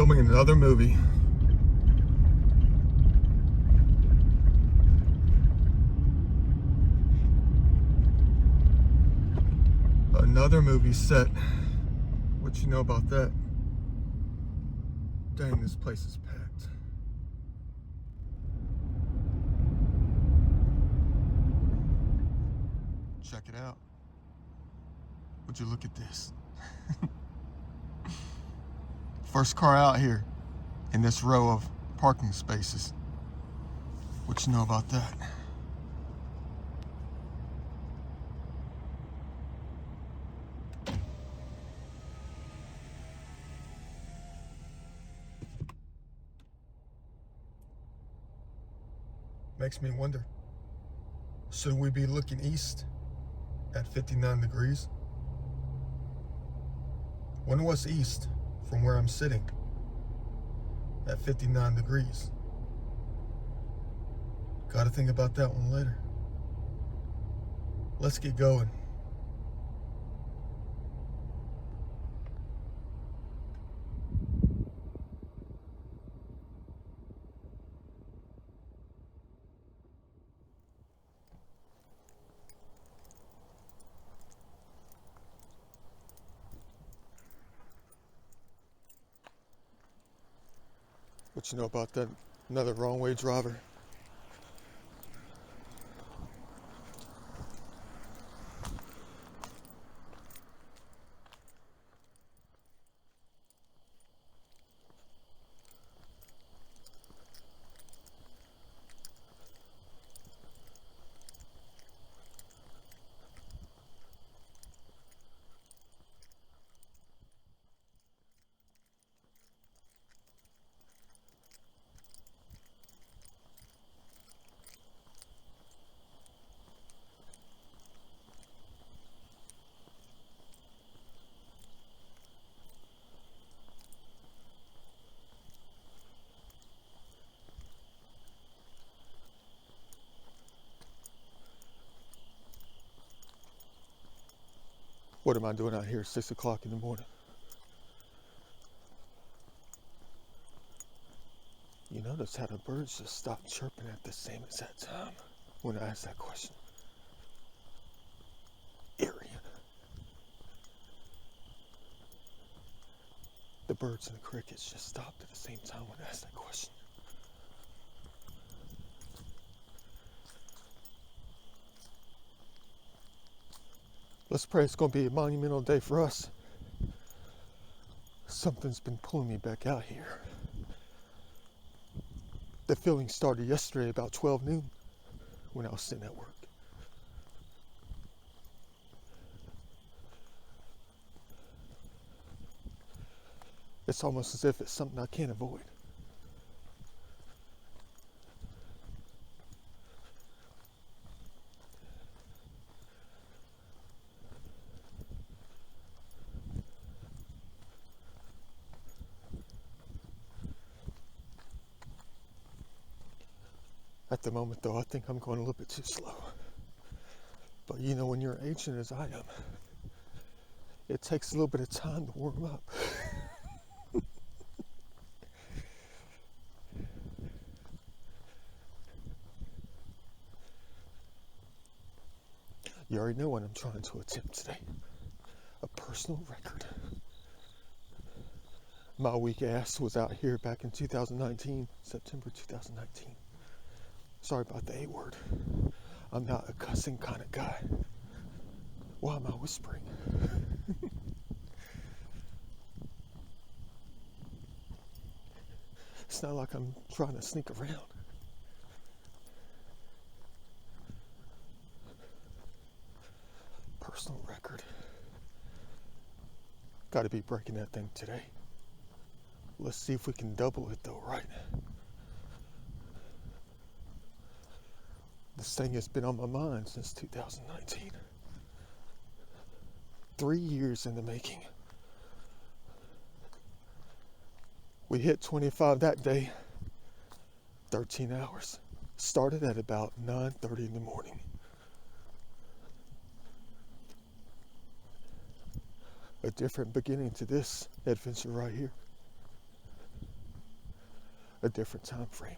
filming another movie. Another movie set. What you know about that? Dang, this place is packed. Check it out. Would you look at this? First car out here in this row of parking spaces. What you know about that? Makes me wonder, should we be looking east at 59 degrees? Wonder what's east from where I'm sitting at 59 degrees. Gotta think about that one later. Let's get going. What you know about that? Another wrong way driver. What am I doing out here at 6 o'clock in the morning? You notice how the birds just stopped chirping at the same exact time when I asked that question. Eerie. The birds and the crickets just stopped at the same time when I asked that question. Let's pray it's going to be a monumental day for us. Something's been pulling me back out here. The feeling started yesterday about 12 noon when I was sitting at work. It's almost as if it's something I can't avoid. At the moment, though, I think I'm going a little bit too slow. But you know, when you're ancient as I am, it takes a little bit of time to warm up. You already know what I'm trying to attempt today. A personal record. My weak ass was out here back in 2019, September 2019. Sorry about the A word. I'm not a cussing kind of guy. Why am I whispering? It's not like I'm trying to sneak around. Personal record. Gotta be breaking that thing today. Let's see if we can double it though, right? This thing has been on my mind since 2019. 3 years in the making. We hit 25 that day, 13 hours. Started at about 9:30 in the morning. A different beginning to this adventure right here. a different time frame,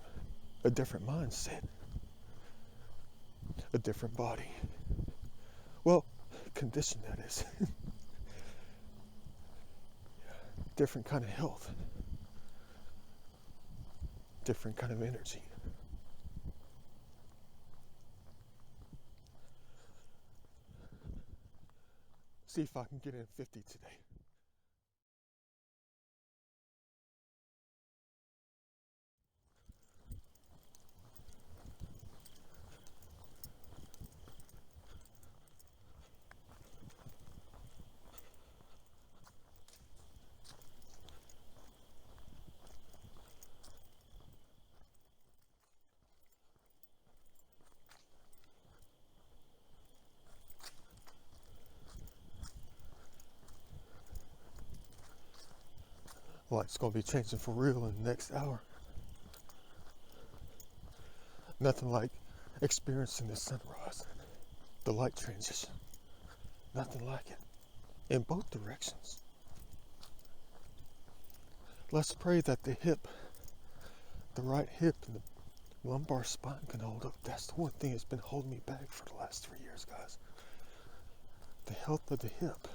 a different mindset, a different body. Well, condition, that is. Different kind of health, different kind of energy. See if I can get in 50 today. Light's gonna be changing for real in the next hour. Nothing like experiencing the sunrise, the light transition. Nothing like it. In both directions. Let's pray that the hip, the right hip and the lumbar spine can hold up. That's the one thing that's been holding me back for the last 3 years, guys. The health of the hip.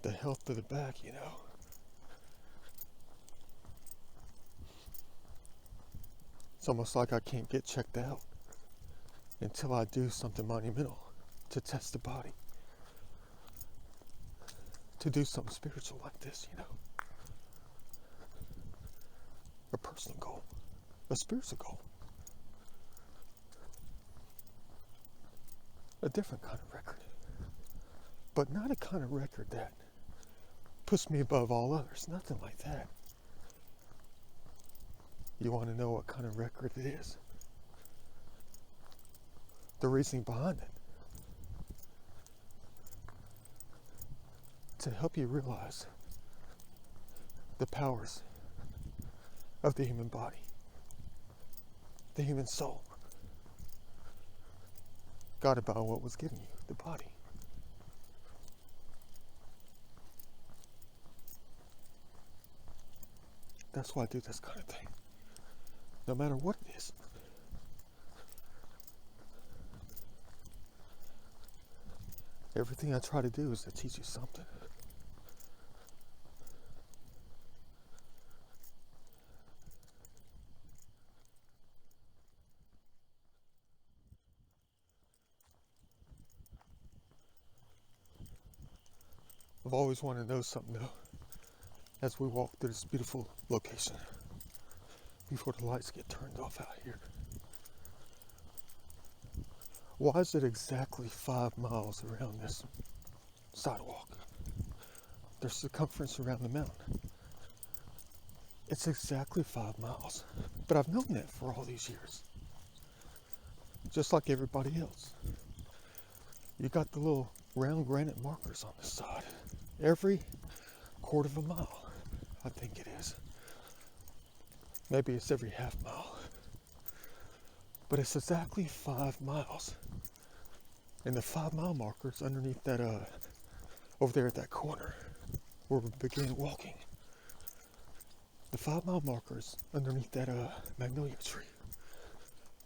The health of the back, you know. It's almost like I can't get checked out until I do something monumental to test the body. To do something spiritual like this, you know. A personal goal. A spiritual goal. A different kind of record. But not a kind of record that puts me above all others. Nothing like that. You want to know what kind of record it is? The reasoning behind it. To help you realize the powers of the human body, the human soul, guided by what was given you, the body. That's why I do this kind of thing, no matter what it is. Everything I try to do is to teach you something. I've always wanted to know something though, as we walk through this beautiful location, before the lights get turned off out here. Why is it exactly 5 miles around this sidewalk? Their circumference around the mountain. It's exactly 5 miles. But I've known that for all these years. Just like everybody else. You got the little round granite markers on the side. Every quarter of a mile, I think it is. Maybe it's every half mile. But it's exactly 5 miles. And the 5 mile markers underneath that, over there at that corner, where we began walking. The 5 mile markers underneath that, magnolia tree.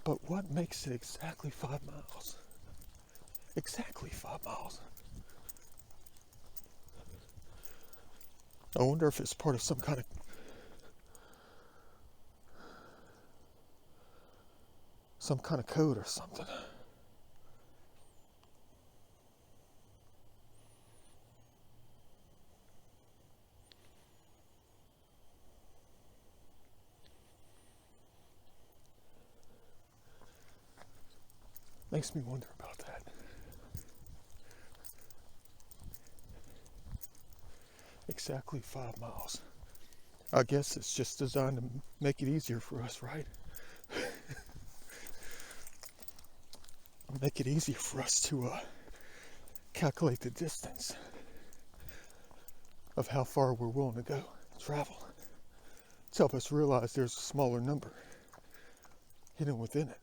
But what makes it exactly 5 miles? Exactly 5 miles. I wonder if it's part of some kind of code or something. Makes me wonder about that. Exactly 5 miles. I guess it's just designed to make it easier for us, right? Make it easier for us to calculate the distance of how far we're willing to go, travel. To help us realize there's a smaller number hidden within it.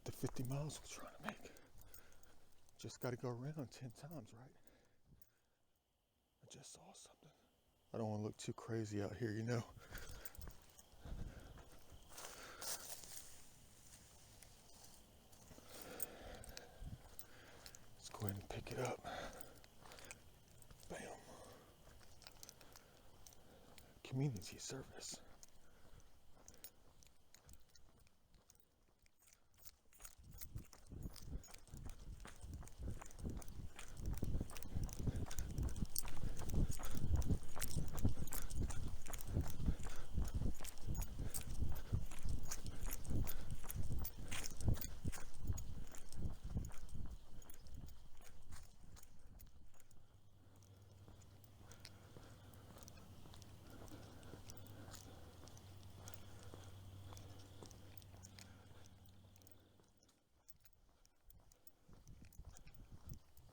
The 50 miles we're trying to make. Just got to go around 10 times, right? I just saw something. I don't want to look too crazy out here, you know. Let's go ahead and pick it up. Bam. Community service.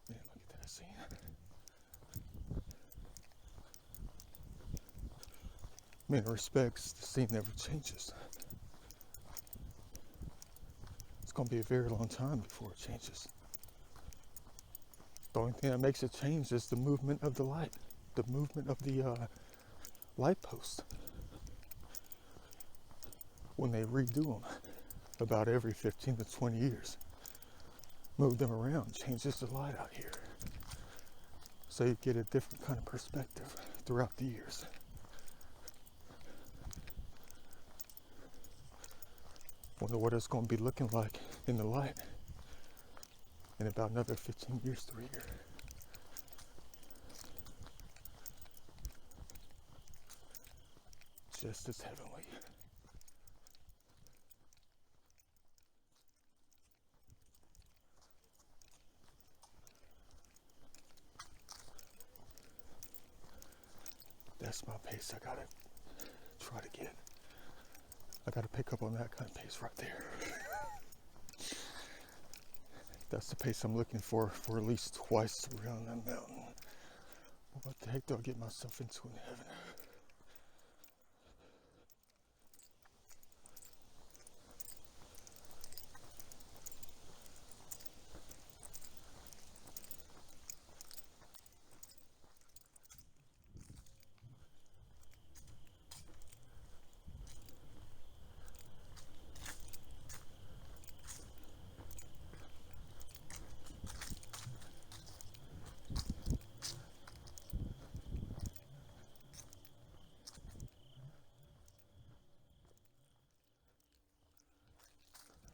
Man, look at that scene. In many respects, the scene never changes. It's going to be a very long time before it changes. The only thing that makes it change is the movement of the light, the movement of the light posts. When they redo them about every 15 to 20 years, move them around, changes the light out here. So you get a different kind of perspective throughout the years. Wonder what it's going to be looking like in the light in about another 15 years through here. Just as heavenly. That's my pace I gotta try to get. I gotta pick up on that kind of pace right there. That's the pace I'm looking for at least twice around that mountain. What the heck do I get myself into in heaven?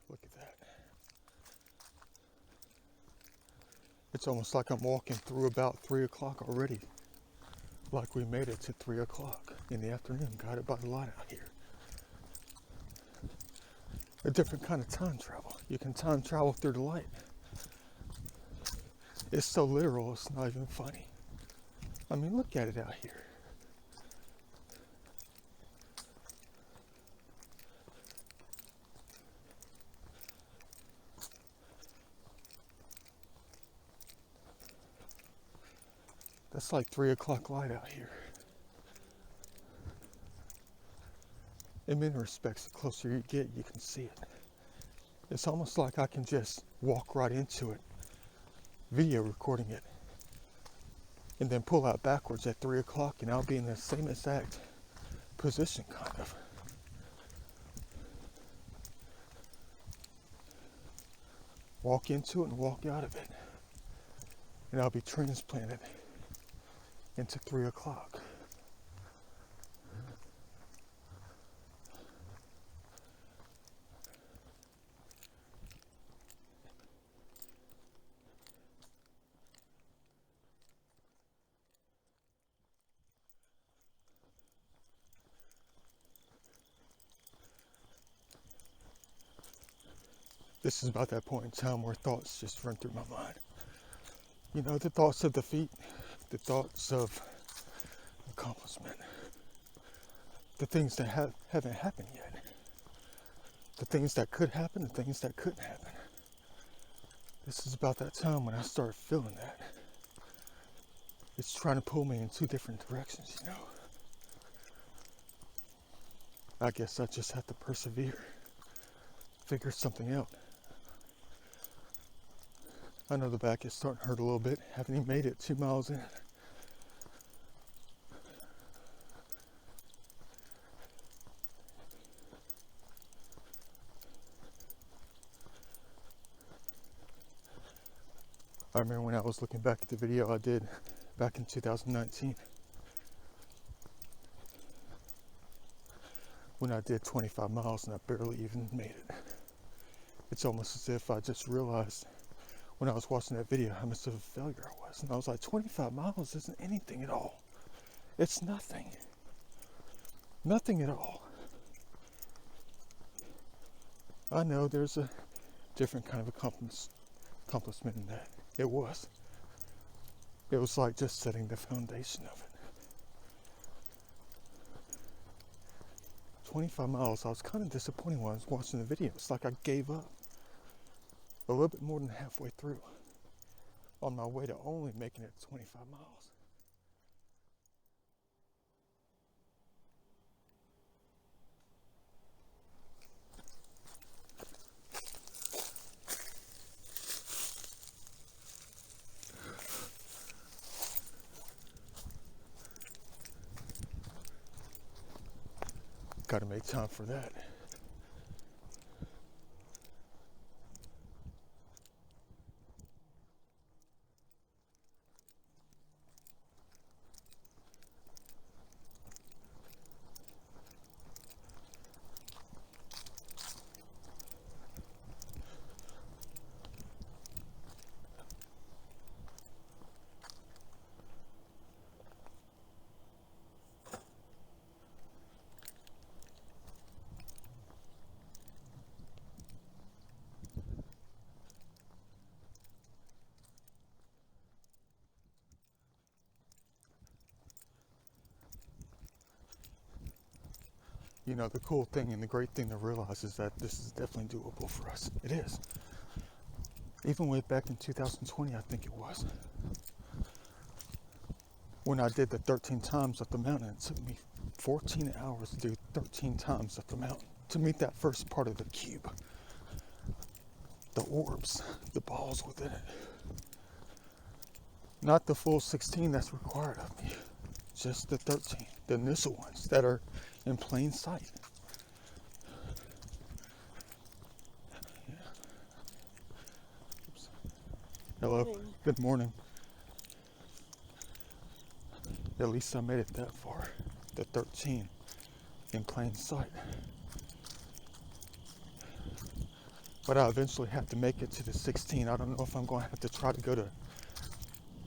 Look at that. It's almost like I'm walking through about 3 o'clock already. Like we made it to 3 o'clock in the afternoon, guided by the light out here. A different kind of time travel. You can time travel through the light. It's so literal, it's not even funny. I mean, look at it out here. That's like 3 o'clock light out here. In many respects, the closer you get, you can see it. It's almost like I can just walk right into it, video recording it, and then pull out backwards at 3 o'clock and I'll be in the same exact position, kind of. Walk into it and walk out of it. And I'll be transplanted into 3 o'clock. This is about that point in time where thoughts just run through my mind. You know, the thoughts of defeat, the thoughts of accomplishment, the things that haven't happened yet, the things that could happen, the things that couldn't happen. This is about that time when I start feeling that. It's trying to pull me in two different directions, you know. I guess I just have to persevere, figure something out. I know the back is starting to hurt a little bit. Haven't even made it 2 miles in. I remember when I was looking back at the video I did back in 2019 when I did 25 miles and I barely even made it. It's almost as if I just realized when I was watching that video how much of a failure I was. And I was like, 25 miles isn't anything at all. It's nothing. Nothing at all. I know there's a different kind of accomplishment in that. It was. It was like just setting the foundation of it. 25 miles, I was kind of disappointed when I was watching the video. It's like I gave up a little bit more than halfway through on my way to only making it 25 miles. Gotta make time for that. You know, the cool thing and the great thing to realize is that this is definitely doable for us. It is. Even way back in 2020, I think it was. When I did the 13 times up the mountain, it took me 14 hours to do 13 times up the mountain to meet that first part of the cube. The orbs, the balls within it. Not the full 16 that's required of me. Just the 13, the initial ones that are in plain sight. Yeah. Hello, good morning. At least I made it that far. The 13 in plain sight. But I eventually have to make it to the 16. I don't know if I'm going to have to try to go to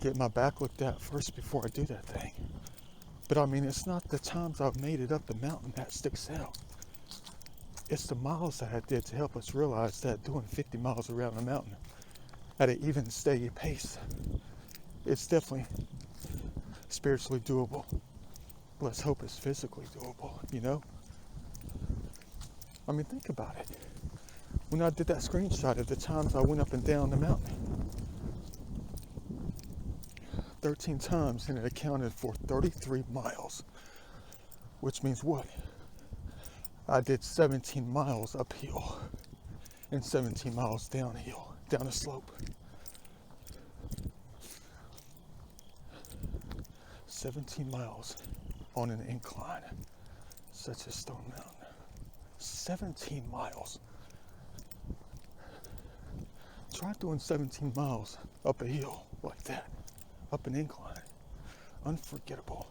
get my back looked at first before I do that thing. But I mean, it's not the times I've made it up the mountain that sticks out. It's the miles that I did to help us realize that doing 50 miles around the mountain at an even steady pace, it's definitely spiritually doable. Let's hope it's physically doable, you know? I mean, think about it. When I did that screenshot of the times I went up and down the mountain, 13 times, and it accounted for 33 miles, which means what? I did 17 miles uphill and 17 miles downhill, down a slope. 17 miles on an incline, such as Stone Mountain. 17 miles. Try doing 17 miles up a hill like that, up an incline. Unforgettable.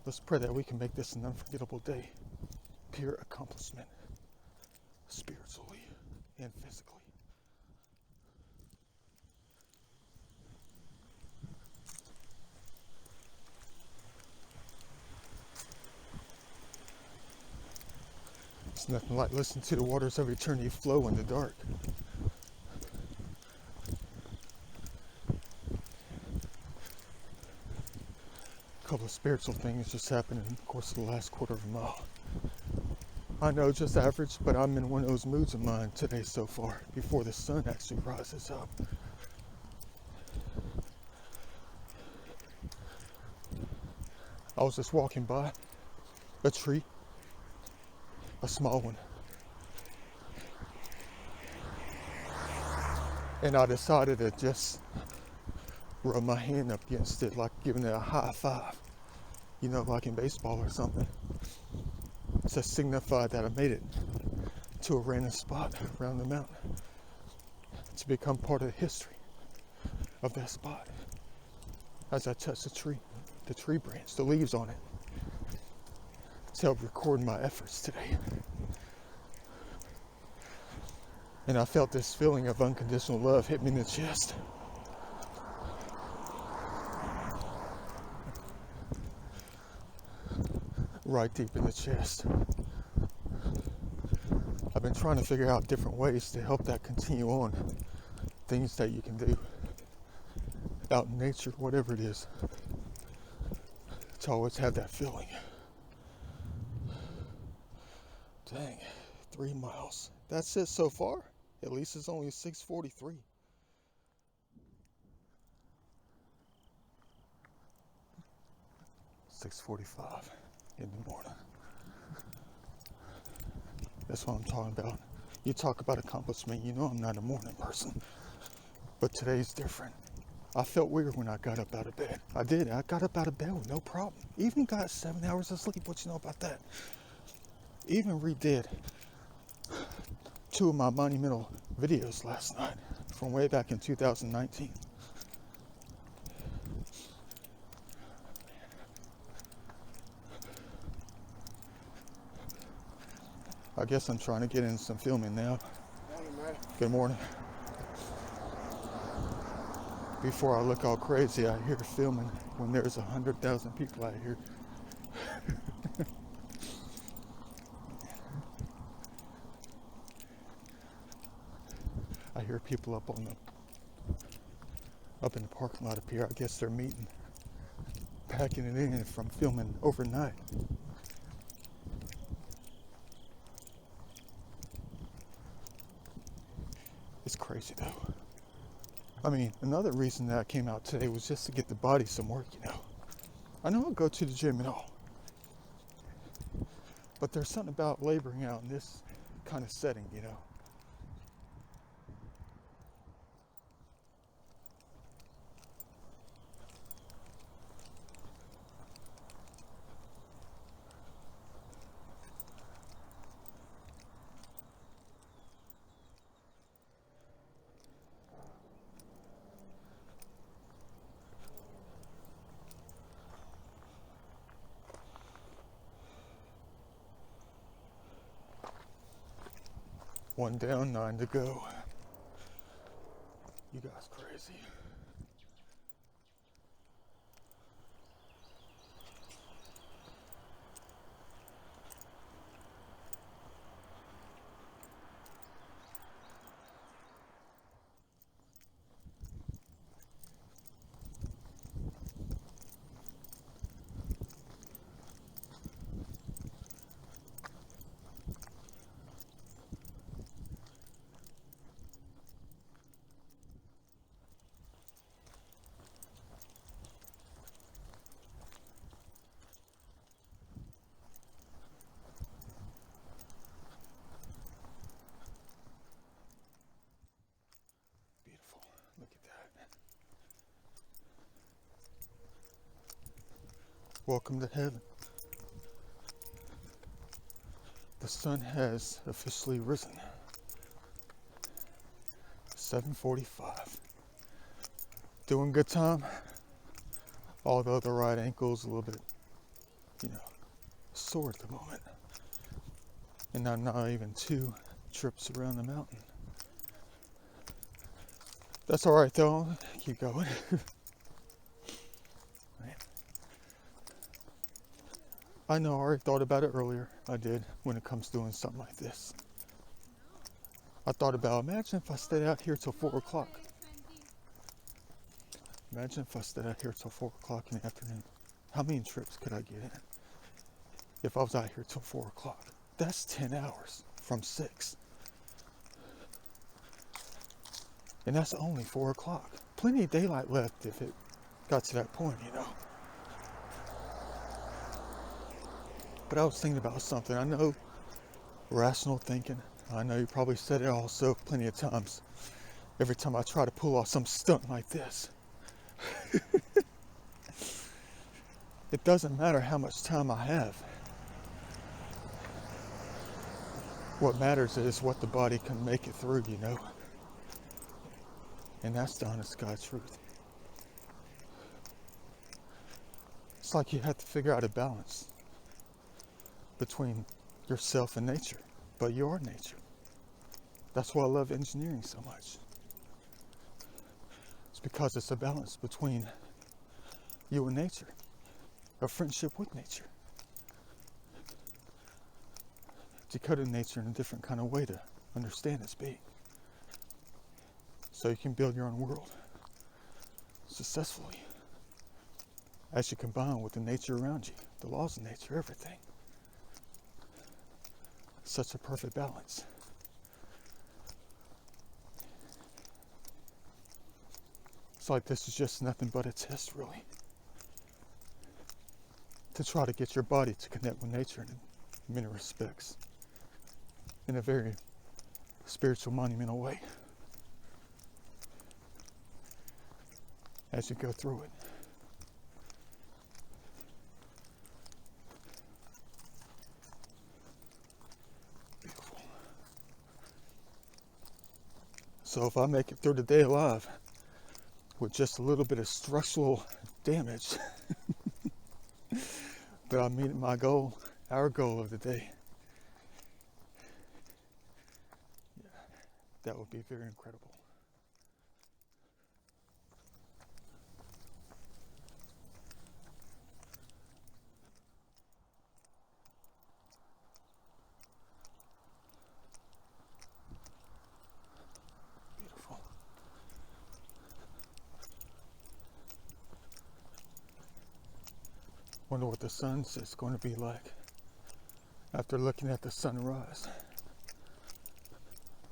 Let's pray that we can make this an unforgettable day. Pure accomplishment, spiritually and physically. It's nothing like listening to the waters of eternity flow in the dark. A couple of spiritual things just happened in the course of the last quarter of a mile. I know, just average, but I'm in one of those moods of mine today so far, before the sun actually rises up. I was just walking by a tree, a small one, and I decided to just rub my hand up against it, like giving it a high five, you know, like in baseball or something, to signify that I made it to a random spot around the mountain, to become part of history. of that spot as I touched the tree branch, the leaves on it, to help record my efforts today. And I felt this feeling of unconditional love hit me in the chest. Right deep in the chest. I've been trying to figure out different ways to help that continue on. Things that you can do out in nature, whatever it is, to always have that feeling. Dang, 3 miles. That's it so far. At least it's only 6:43. $6:45 in the morning. That's what I'm talking about. You talk about accomplishment, you know I'm not a morning person. But today's different. I felt weird when I got up out of bed. I did. I got up out of bed with no problem. Even got 7 hours of sleep. What you know about that? Even redid 2 of my monumental videos last night from way back in 2019. I guess I'm trying to get in some filming now. Morning, man. Good morning. Before I look all crazy out here filming when there's 100,000 people out here. I hear people up in the parking lot up here. I guess they're meeting, packing it in from filming overnight. It's crazy though. I mean, another reason that I came out today was just to get the body some work, you know. I know I'll go to the gym and all, but there's something about laboring out in this kind of setting, you know. One down, 9 to go. You guys crazy. Look at that. Welcome to heaven. The sun has officially risen. 7:45. Doing good time. Although the right ankle's a little bit, sore at the moment. And I'm not even 2 trips around the mountain. That's all right though. Keep going. I know I already thought about it earlier. I did when it comes to doing something like this. I thought about, imagine if I stayed out here till 4 o'clock. Imagine if I stayed out here till 4 o'clock in the afternoon. How many trips could I get in if I was out here till 4 o'clock? That's 10 hours from 6. And that's only 4 o'clock. Plenty of daylight left if it got to that point, But I was thinking about something. I know rational thinking. I know you probably said it also plenty of times. Every time I try to pull off some stunt like this. It doesn't matter how much time I have. What matters is what the body can make it through, And that's the honest God truth. It's like you have to figure out a balance between yourself and nature, but you are nature. That's why I love engineering so much. It's because it's a balance between you and nature, a friendship with nature. Decoding nature in a different kind of way to understand its being. So you can build your own world successfully as you combine with the nature around you, the laws of nature, everything. Such a perfect balance. It's like this is just nothing but a test, really, to try to get your body to connect with nature in many respects, in a very spiritual, monumental way, as you go through it. Beautiful. So if I make it through the day alive with just a little bit of structural damage, but I meet my goal, our goal of the day, yeah, that would be very incredible. Beautiful. Wonder what the sun's is going to be like after looking at the sunrise.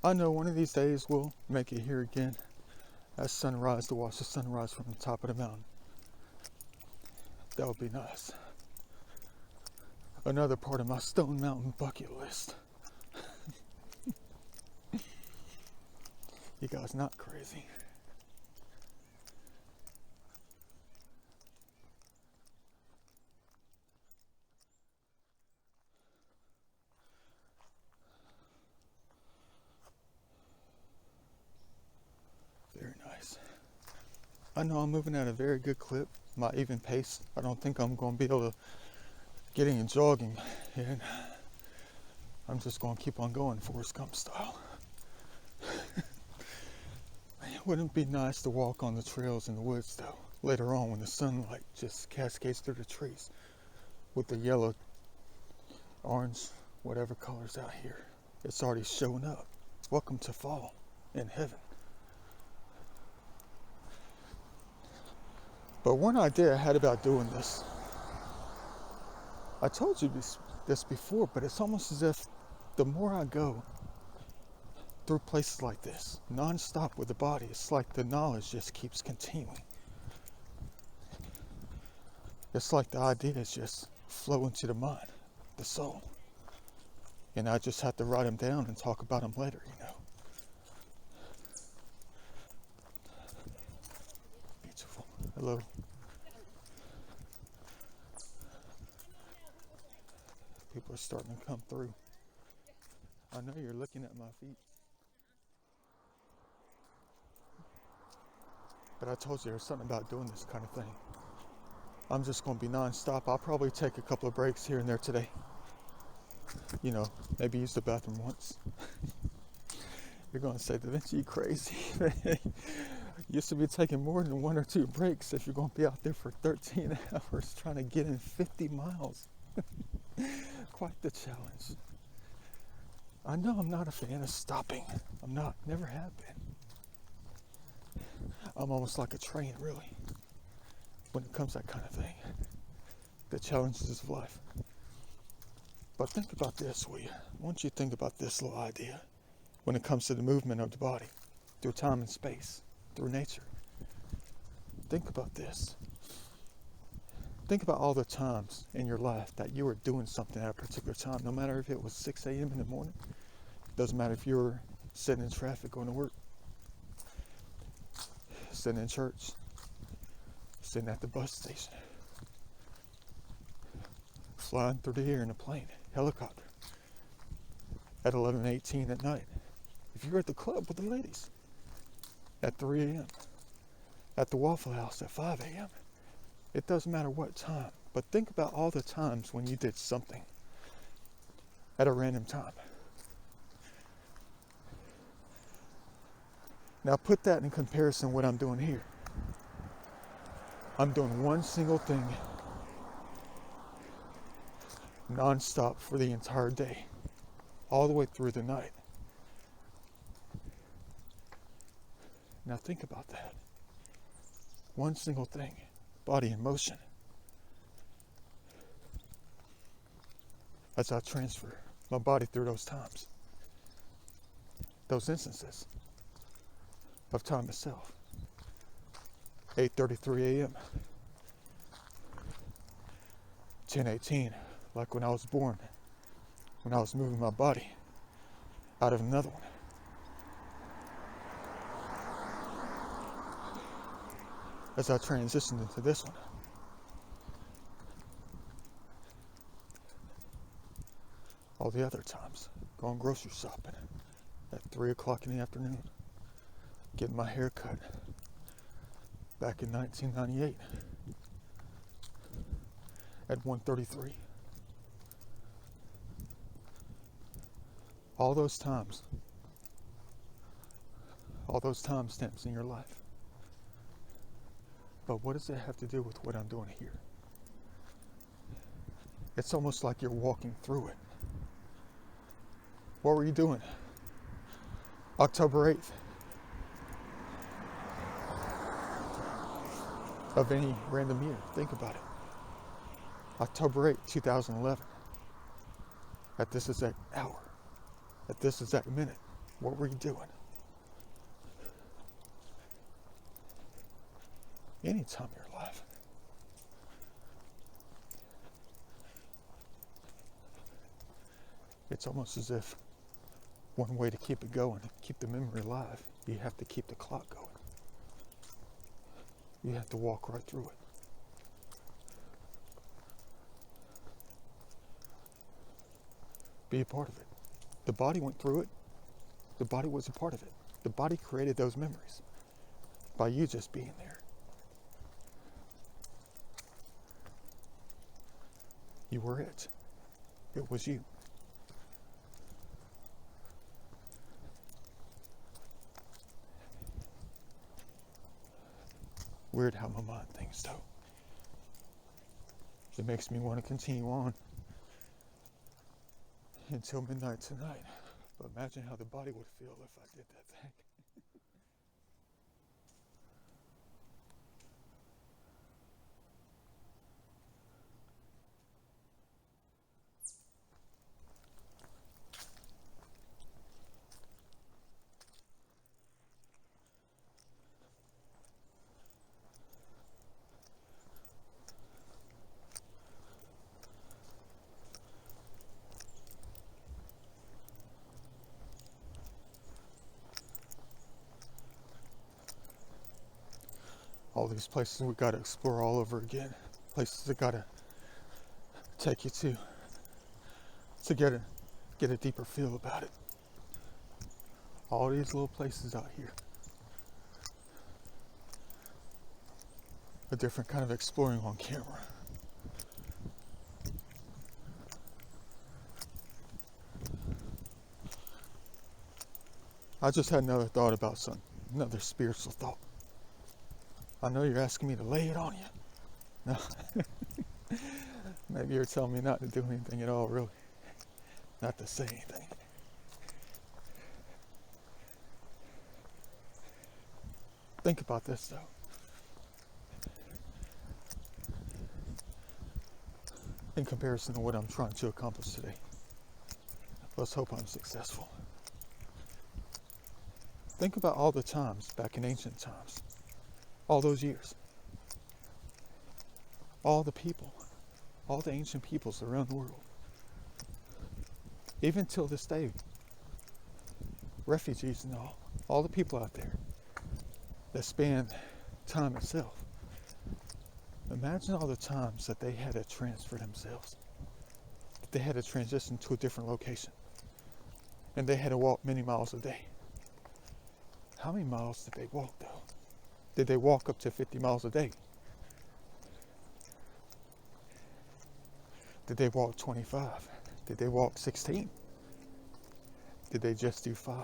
I know one of these days we'll make it here again at sunrise to watch the sunrise from the top of the mountain. That would be nice. Another part of my Stone Mountain bucket list. You guys not crazy. Very nice. I know I'm moving at a very good clip, my even pace. I don't think I'm going to be able to get any jogging, and I'm just going to keep on going Forrest Gump style. Wouldn't it be nice to walk on the trails in the woods though, later on when the sunlight just cascades through the trees with the yellow, orange, whatever colors out here. It's already showing up. Welcome to fall in heaven. But one idea I had about doing this, I told you this before, but it's almost as if the more I go through places like this, non-stop with the body, it's like the knowledge just keeps continuing. It's like the ideas just flow into the mind, the soul. And I just have to write them down and talk about them later, you know. Beautiful. Hello. People are starting to come through. I know you're looking at my feet. But I told you there's something about doing this kind of thing. I'm just going to be non-stop. I'll probably take a couple of breaks here and there today. You know, maybe use the bathroom once. You're going to say, Da Vinci, you crazy. Used to be taking more than 1 or 2 breaks if you're going to be out there for 13 hours trying to get in 50 miles. Quite the challenge. I know I'm not a fan of stopping. I'm not, never have been. I'm almost like a train, really, when it comes to that kind of thing. The challenges of life. But think about this, will you? I want you to think about this little idea when it comes to the movement of the body through time and space, through nature. Think about this. Think about all the times in your life that you were doing something at a particular time, no matter if it was 6 a.m. in the morning. Doesn't matter if you were sitting in traffic going to work, sitting in church, sitting at the bus station, flying through the air in a plane, helicopter, at 11:18 at night. If you're at the club with the ladies, at 3 a.m., at the Waffle House at 5 a.m., it doesn't matter what time. But think about all the times when you did something at a random time. Now put that in comparison to what I'm doing here. I'm doing one single thing non-stop for the entire day, all the way through the night. Now think about that. One single thing, body in motion. As I transfer my body through those times, those instances of time itself. 8:33 a.m. 10:18, like when I was born, when I was moving my body out of another one. As I transitioned into this one. All the other times, going grocery shopping at 3 o'clock in the afternoon, getting my hair cut back in 1998 at 1:33. All those times, all those time stamps in your life. But what does it have to do with what I'm doing here? It's almost like you're walking through it. What were you doing? October 8th of any random year. Think about it. October 8th, 2011. At this exact hour. At this exact minute. What were you doing? Any time in your life. It's almost as if one way to keep it going, keep the memory alive, you have to keep the clock going. You have to walk right through it. Be a part of it. The body went through it. The body was a part of it. The body created those memories by you just being there. You were it. It was you. Weird how my mind thinks, though. It makes me want to continue on until midnight tonight. But imagine how the body would feel if I did that thing. All these places we gotta explore all over again. Places that gotta take you to get a deeper feel about it. All these little places out here. A different kind of exploring on camera. I just had another thought about something, another spiritual thought. I know you're asking me to lay it on you. No. Maybe you're telling me not to do anything at all, really. Not to say anything. Think about this, though. In comparison to what I'm trying to accomplish today. Let's hope I'm successful. Think about all the times back in ancient times. All those years. All the people. All the ancient peoples around the world. Even till this day. Refugees and all the people out there that span time itself. Imagine all the times that they had to transfer themselves. That they had to transition to a different location. And they had to walk many miles a day. How many miles did they walk, though? Did they walk up to 50 miles a day? Did they walk 25? Did they walk 16? Did they just do 5?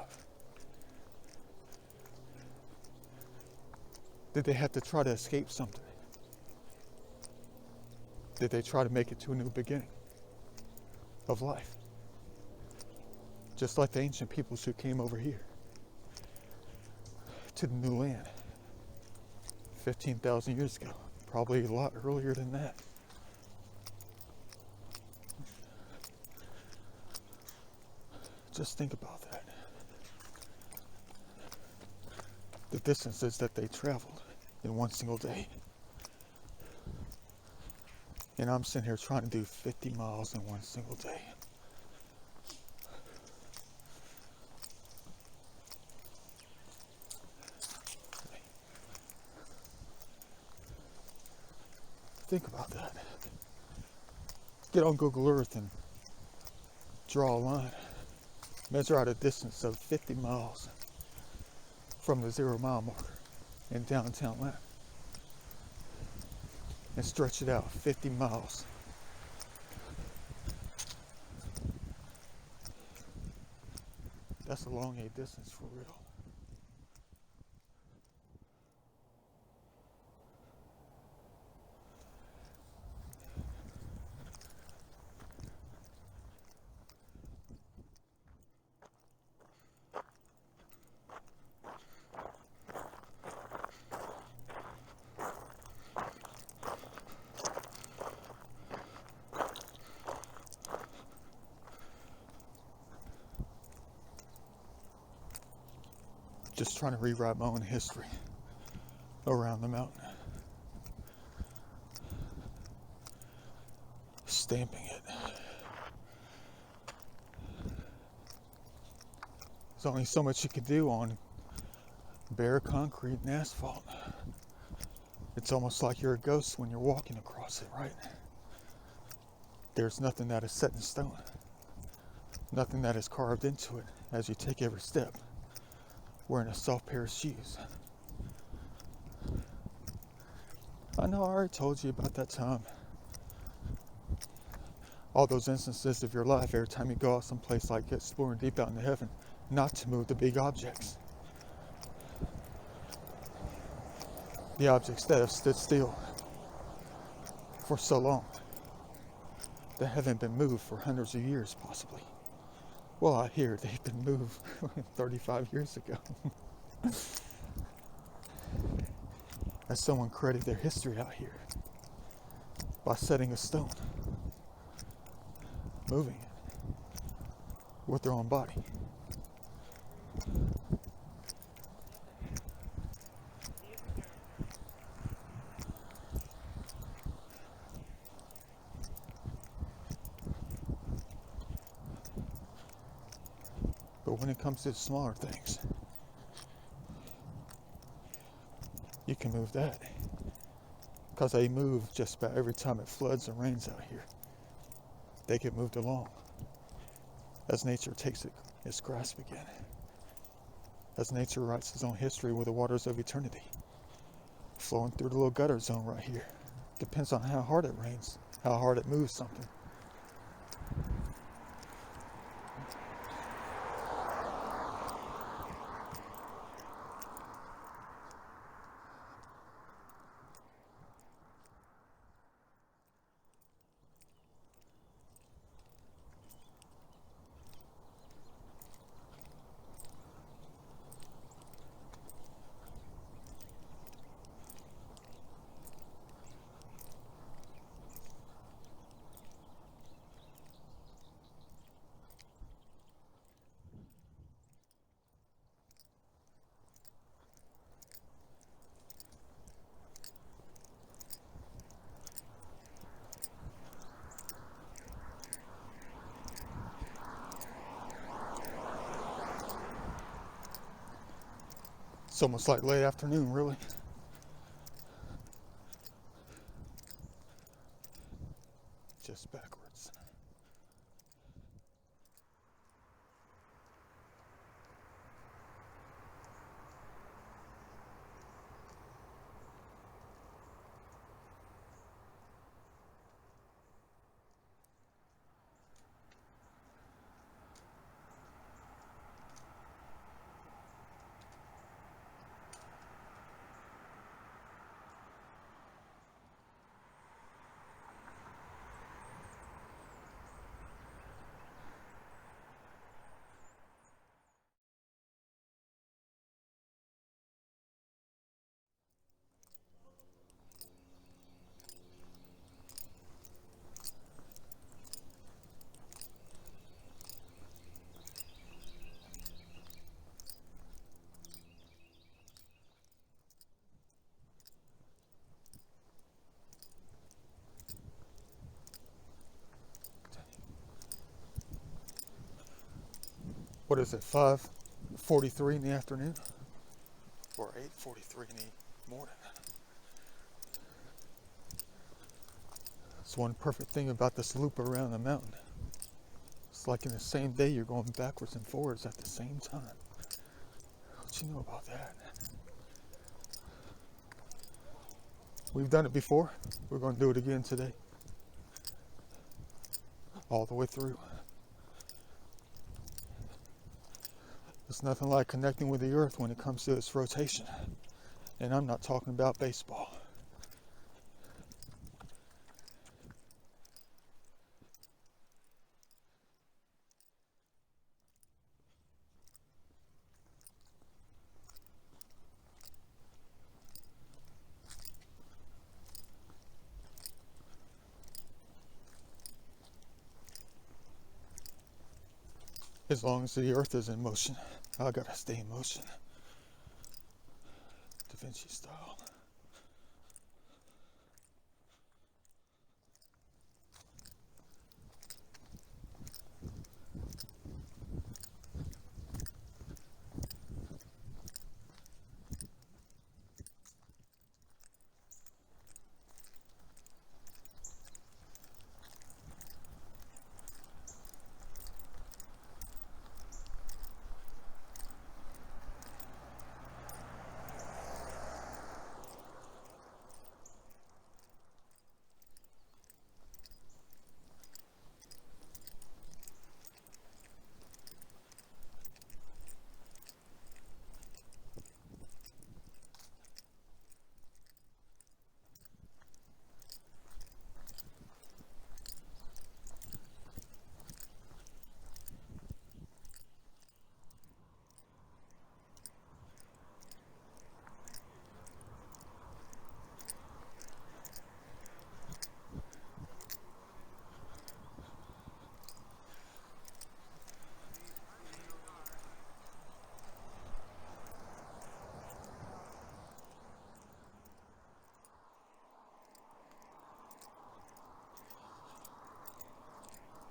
Did they have to try to escape something? Did they try to make it to a new beginning of life? Just like the ancient peoples who came over here to the new land 15,000 years ago, probably a lot earlier than that. Just think about that. The distances that they traveled in one single day. And I'm sitting here trying to do 50 miles in one single day. Think about that. Get on Google Earth and draw a line. Measure out a distance of 50 miles from the 0 mile marker in downtown Atlanta. And stretch it out 50 miles. That's a long A distance for real. Just trying to rewrite my own history around the mountain. Stamping it. There's only so much you can do on bare concrete and asphalt. It's almost like you're a ghost when you're walking across it, right? There's nothing that is set in stone. Nothing that is carved into it as you take every step. Wearing a soft pair of shoes. I know I already told you about that time. All those instances of your life, every time you go out someplace like exploring deep out into heaven, not to move the big objects. The objects that have stood still for so long, that haven't been moved for hundreds of years possibly. Well, I hear they've been moved 35 years ago. As someone created their history out here by setting a stone, moving it with their own body. But when it comes to smaller things, you can move that. Because they move just about every time it floods and rains out here. They get moved along as nature takes its grasp again. As nature writes its own history with the waters of eternity, flowing through the little gutter zone right here. Depends on how hard it rains, how hard it moves something. It's almost like late afternoon, really. Just backwards. What is it, 5:43 in the afternoon? Or 8:43 in the morning? It's one perfect thing about this loop around the mountain. It's like in the same day you're going backwards and forwards at the same time. What you know about that? We've done it before. We're going to do it again today. All the way through. There's nothing like connecting with the earth when it comes to its rotation. And I'm not talking about baseball. As long as the earth is in motion, I gotta stay in motion. Da Vinci style.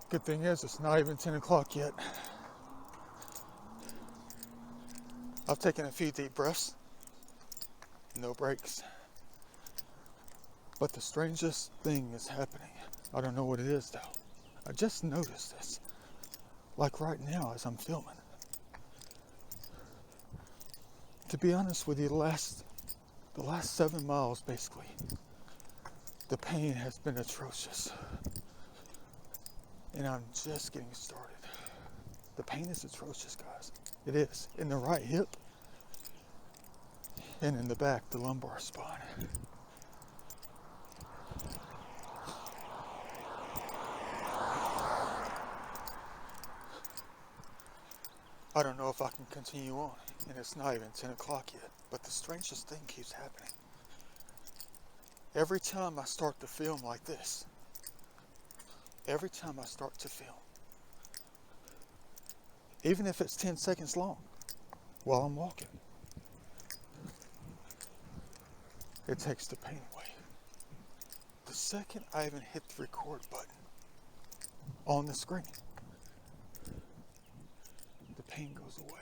Good thing is, it's not even 10 o'clock yet. I've taken a few deep breaths. No breaks. But the strangest thing is happening. I don't know what it is though. I just noticed this. Like right now as I'm filming. To be honest with you, the last 7 miles basically, the pain has been atrocious. And I'm just getting started. The pain is atrocious, guys. It is. In the right hip and in the back, the lumbar spine. I don't know if I can continue on, and it's not even 10 o'clock yet, but the strangest thing keeps happening. Every time I start to film like this, every time I start to film, even if it's 10 seconds long, while I'm walking, it takes the pain away. The second I even hit the record button on the screen, the pain goes away.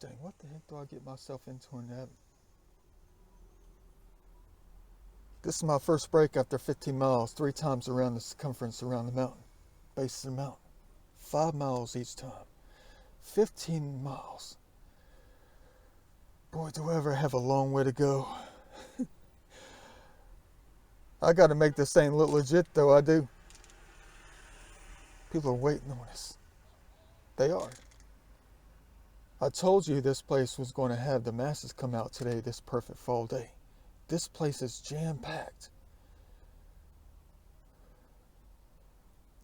Dang, what the heck do I get myself into in that? This is my first break after 15 miles, 3 times around the circumference around the mountain, base of the mountain. 5 miles each time. 15 miles. Boy, do I ever have a long way to go. I gotta make this thing look legit though, I do. People are waiting on us. They are. I told you this place was going to have the masses come out today, this perfect fall day. This place is jam-packed.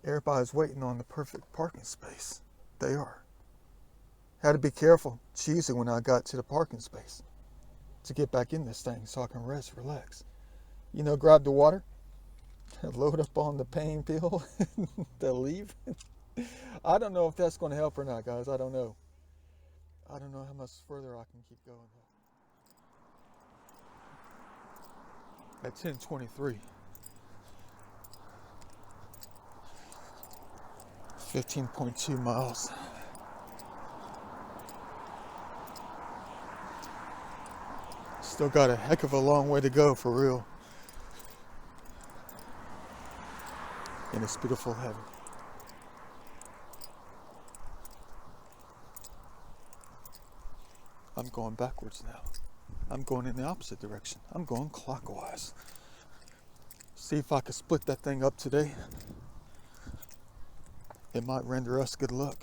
Everybody's waiting on the perfect parking space. They are. Had to be careful choosing when I got to the parking space to get back in this thing so I can rest, relax. You know, grab the water, load up on the pain pill, to leave. I don't know if that's going to help or not, guys. I don't know. I don't know how much further I can keep going. At 10:23, 15.2 miles. Still got a heck of a long way to go for real. In this beautiful heaven. I'm going backwards now. I'm going in the opposite direction. I'm going clockwise. See if I can split that thing up today. It might render us good luck.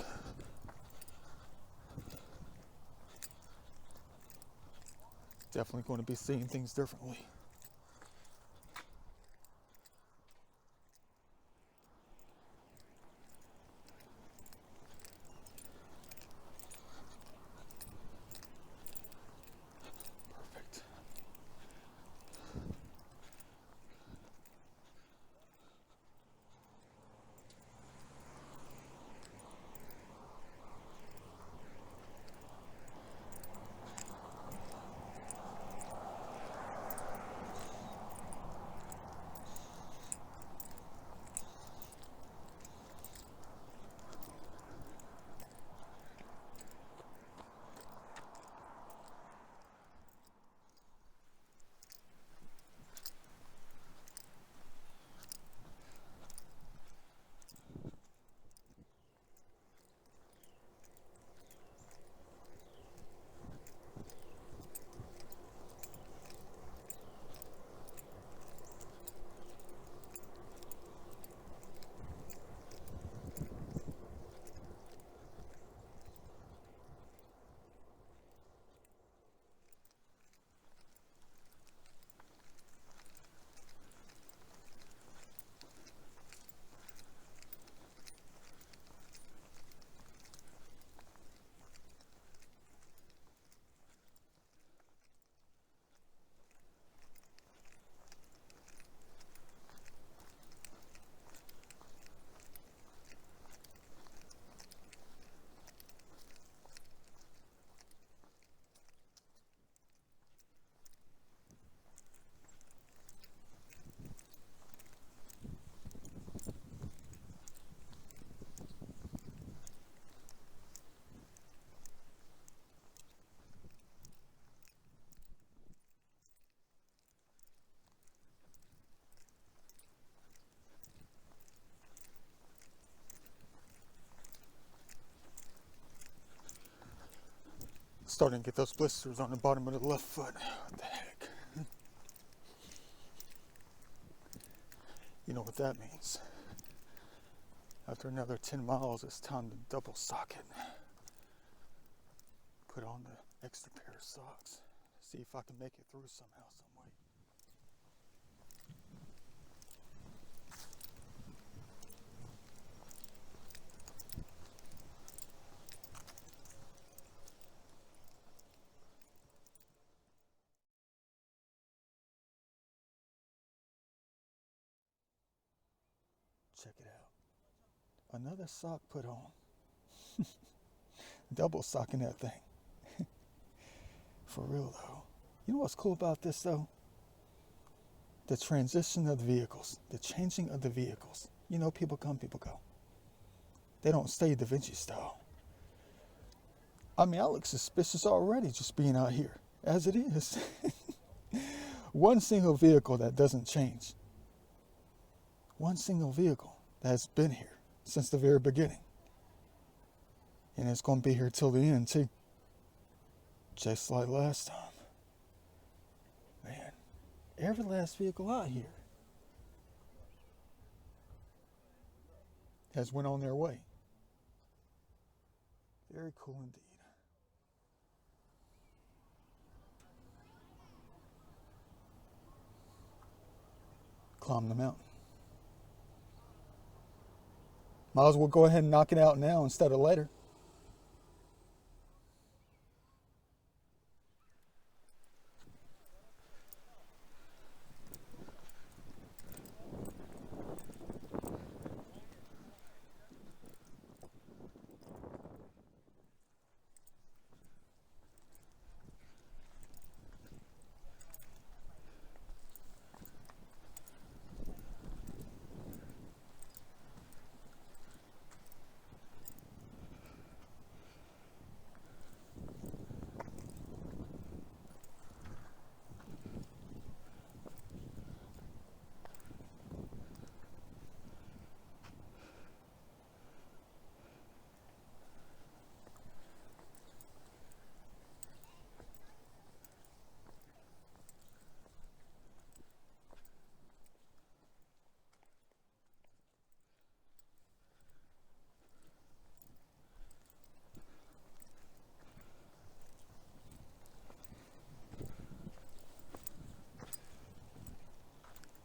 Definitely going to be seeing things differently. Perfect. Starting to get those blisters on the bottom of the left foot. What the heck? You know what that means. After another 10 miles, it's time to double sock it. Put on the extra pair of socks. See if I can make it through somehow, some way. Check it out. Another sock put on. Double socking that thing. For real though. You know what's cool about this though? The transition of the vehicles. The changing of the vehicles. You know, people come, people go. They don't stay Da Vinci style. I mean, I look suspicious already just being out here. As it is. One single vehicle that doesn't change. One single vehicle that's been here since the very beginning. And it's going to be here till the end too. Just like last time. Man, every last vehicle out here has went on their way. Very cool indeed. climb the mountain. Might as well go ahead and knock it out now instead of later.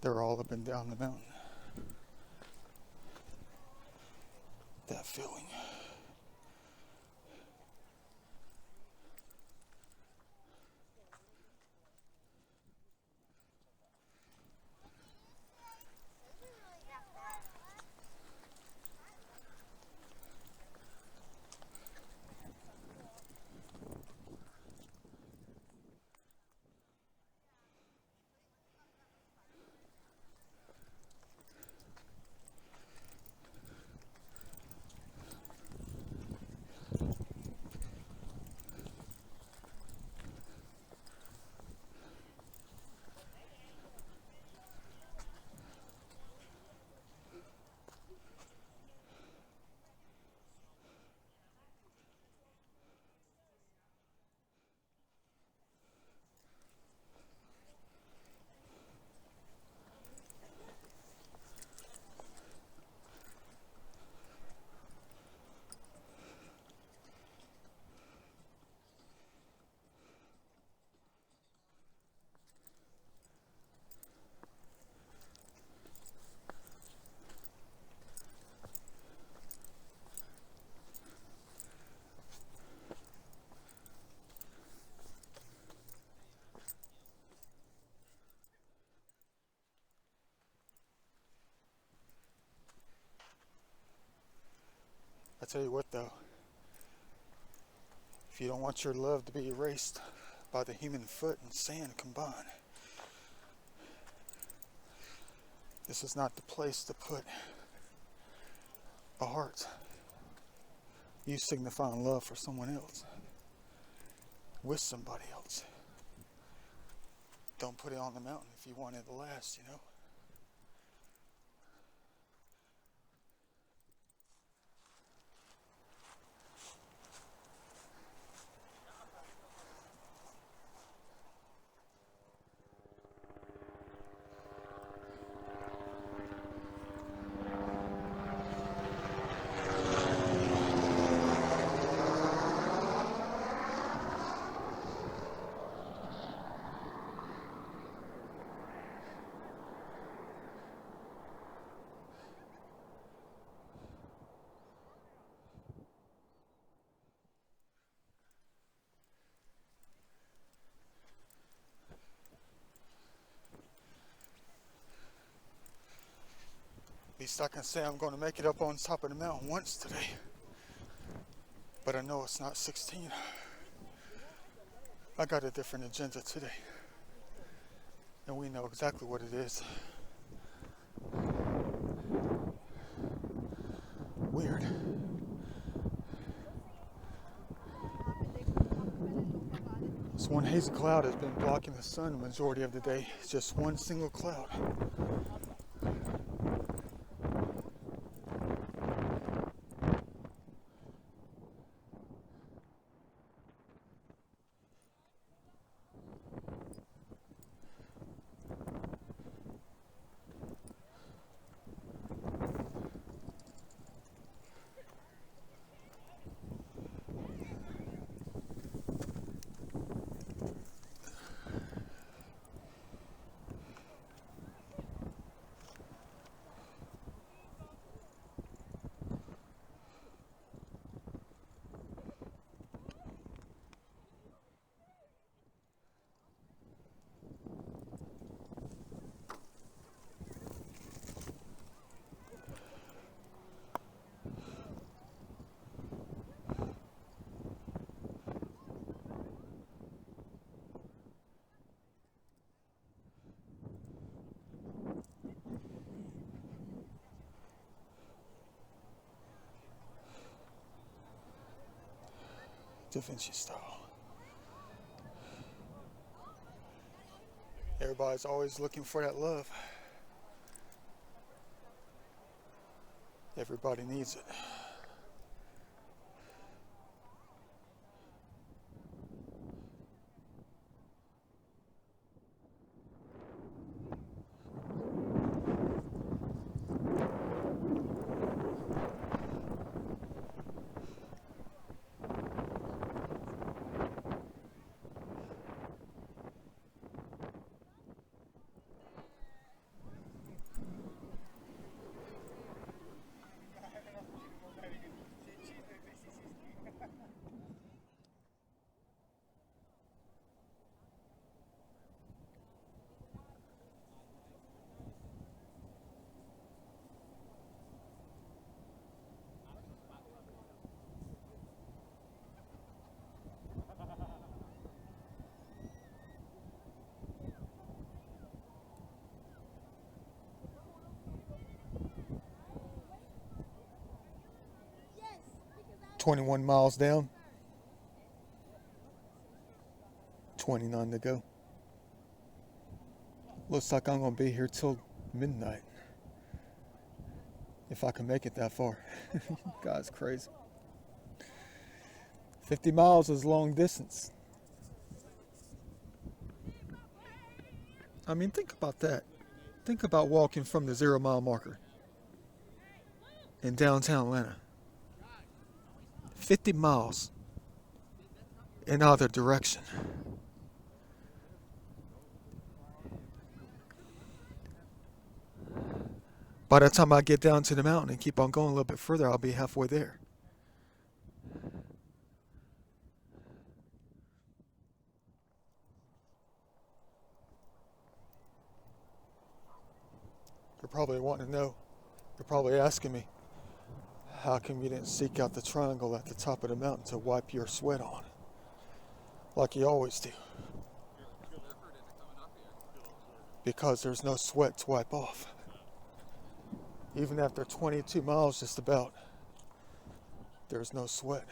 They're all up and down the mountain. That feeling. I tell you what though, if you don't want your love to be erased by the human foot and sand combined, this is not the place to put a heart. You signifying love for someone else, with somebody else. Don't put it on the mountain if you want it to last, you know. At least I can say I'm going to make it up on top of the mountain once today. But I know it's not 16. I got a different agenda today. And we know exactly what it is. Weird. This one hazy cloud has been blocking the sun the majority of the day. It's just one single cloud. Da Vinci style. Everybody's always looking for that love. Everybody needs it. Yes, because 21 miles down. 29 to go. Looks like I'm gonna be here till midnight. If I can make it that far. God's crazy. 50 miles is long distance. I mean, think about that. Think about walking from the 0 mile marker in downtown Atlanta. 50 miles in either direction. By the time I get down to the mountain and keep on going a little bit further, I'll be halfway there. You're probably wanting to know. You're probably asking me, how come you didn't seek out the triangle at the top of the mountain to wipe your sweat on? Like you always do. Because there's no sweat to wipe off. Even after 22 miles just about, there's no sweat.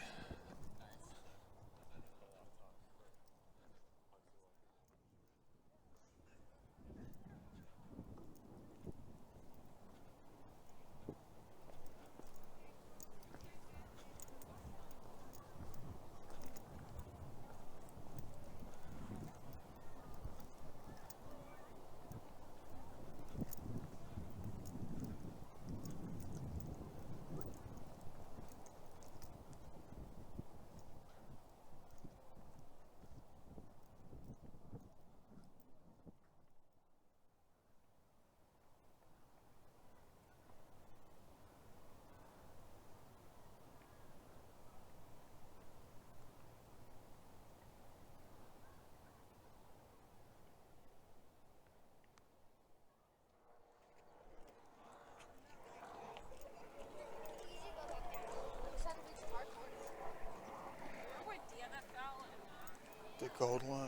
The gold line.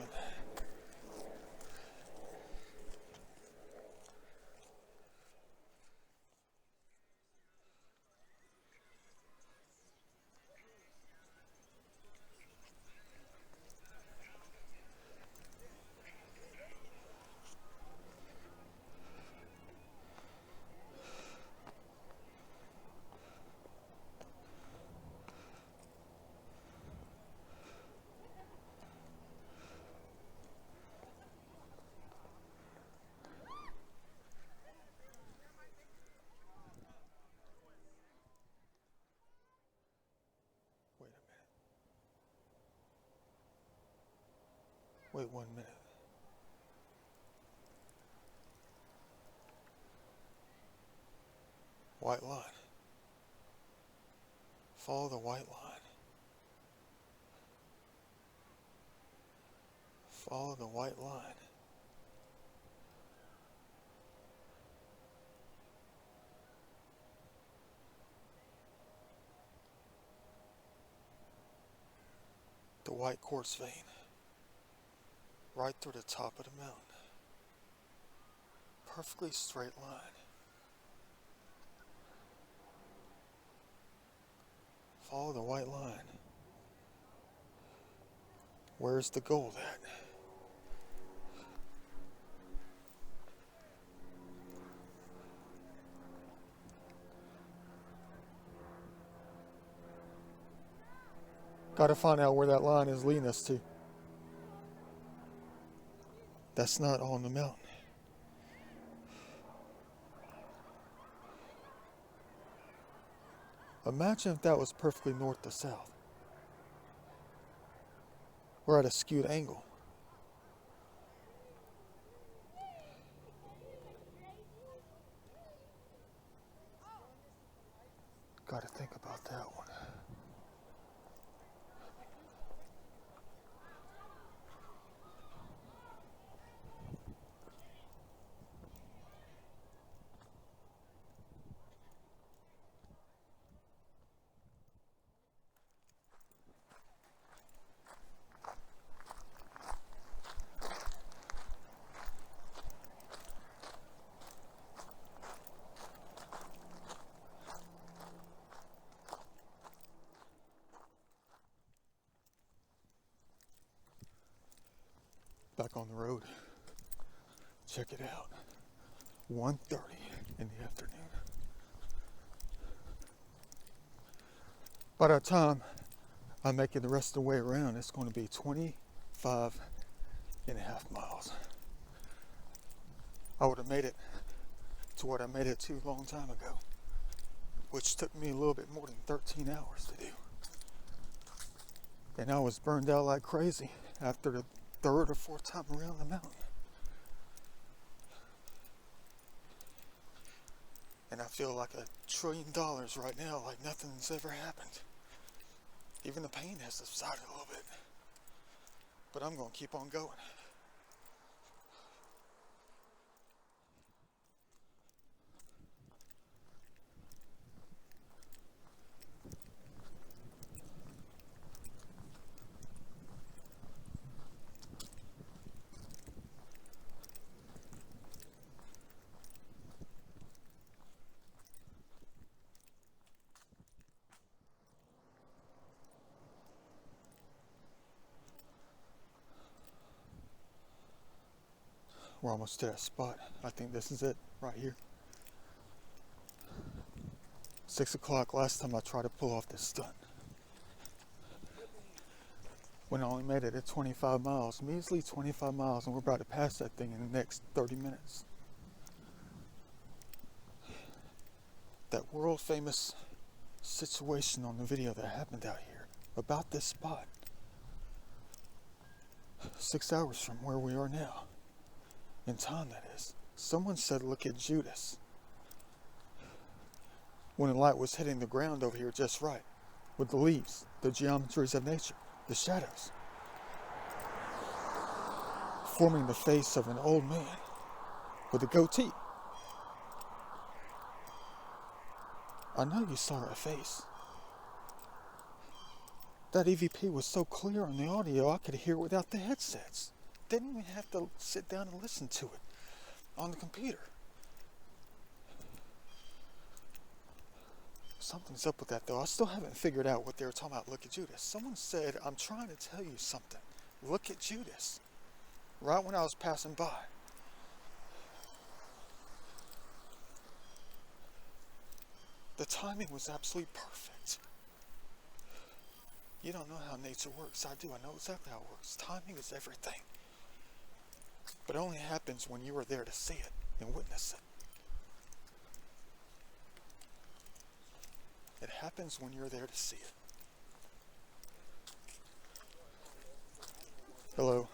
Wait a minute. Wait 1 minute. White line. Follow the white line. Follow the white line. The white quartz vein. Right through the top of the mountain. Perfectly straight line. Follow the white line. Where's the gold at? Gotta find out where that line is leading us to. That's not on the mountain. Imagine if that was perfectly north to south. We're at a skewed angle. Gotta think about that one. Back on the road. Check it out. 1:30 in the afternoon. By the time I make it the rest of the way around, it's going to be 25.5 miles. I would have made it to what I made it to a long time ago, which took me a little bit more than 13 hours to do. And I was burned out like crazy after the third or fourth time around the mountain. And I feel like $1 trillion right now, like nothing's ever happened. Even the pain has subsided a little bit. But I'm going to keep on going. We're almost to that spot. I think this is it right here. 6 o'clock last time I tried to pull off this stunt. When I only made it at 25 miles, measly 25 miles, and we're about to pass that thing in the next 30 minutes. That world famous situation on the video that happened out here about this spot. 6 hours from where we are now. In time, that is. Someone said, look at Judas. When the light was hitting the ground over here just right, with the leaves, the geometries of nature, the shadows, forming the face of an old man with a goatee. I know you saw her face. That EVP was so clear on the audio, I could hear it without the headsets. Didn't even have to sit down and listen to it on the computer. Something's up with that though. I still haven't figured out what they were talking about. Look at Judas. Someone said, I'm trying to tell you something. Look at Judas. Right when I was passing by. The timing was absolutely perfect. You don't know how nature works. I do. I know exactly how it works. Timing is everything. But it only happens when you are there to see it and witness it. It happens when you're there to see it. Hello.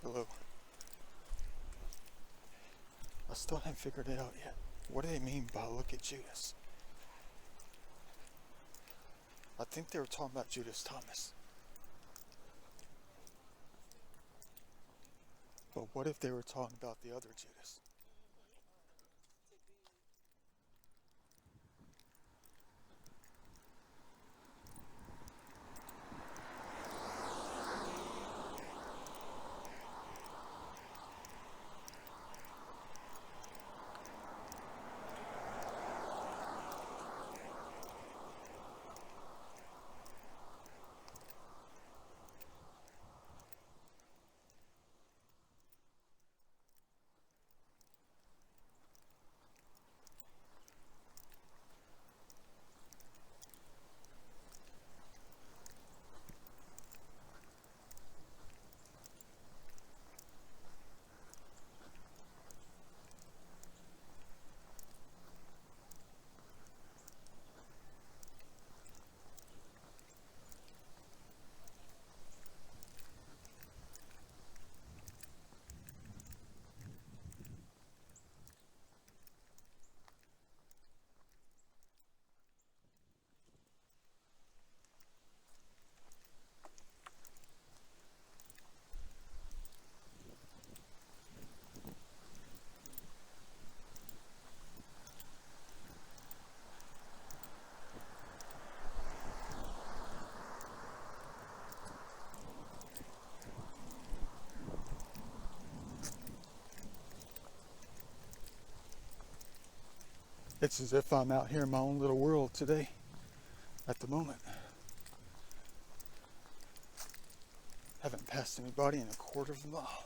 Hello. I still haven't figured it out yet. What do they mean by look at Judas? I think they were talking about Judas Thomas. But what if they were talking about the other Judas? It's as if I'm out here in my own little world today, at the moment. Haven't passed anybody in a quarter of a mile.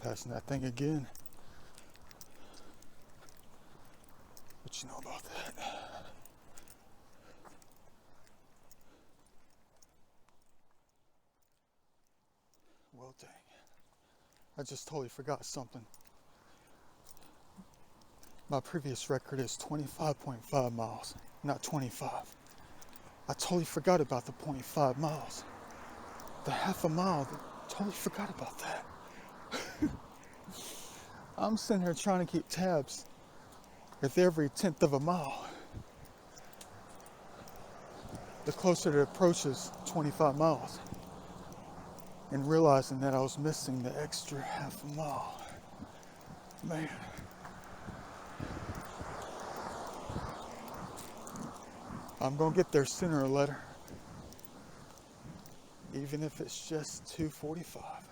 Passing that thing again. What you know about that? Well, dang. I just totally forgot something. My previous record is 25.5 miles, not 25. I totally forgot about the 0.5 miles. The half a mile, totally forgot about that. I'm sitting here trying to keep tabs with every 1/10 of a mile. The closer it approaches 25 miles, and realizing that I was missing the extra half a mile. Man. I'm gonna get there sooner or later. Even if it's just 2:45.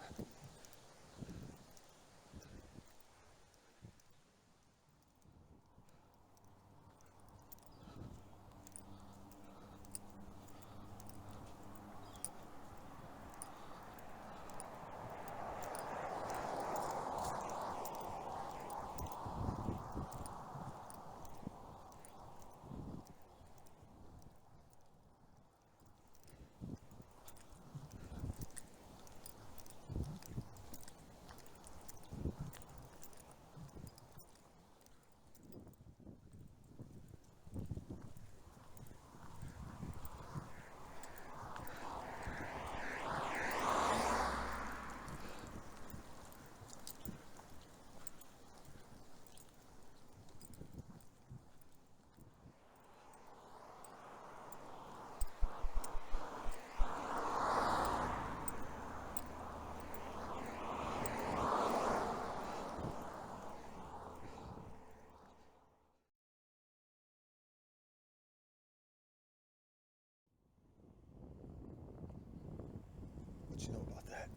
What you know about that?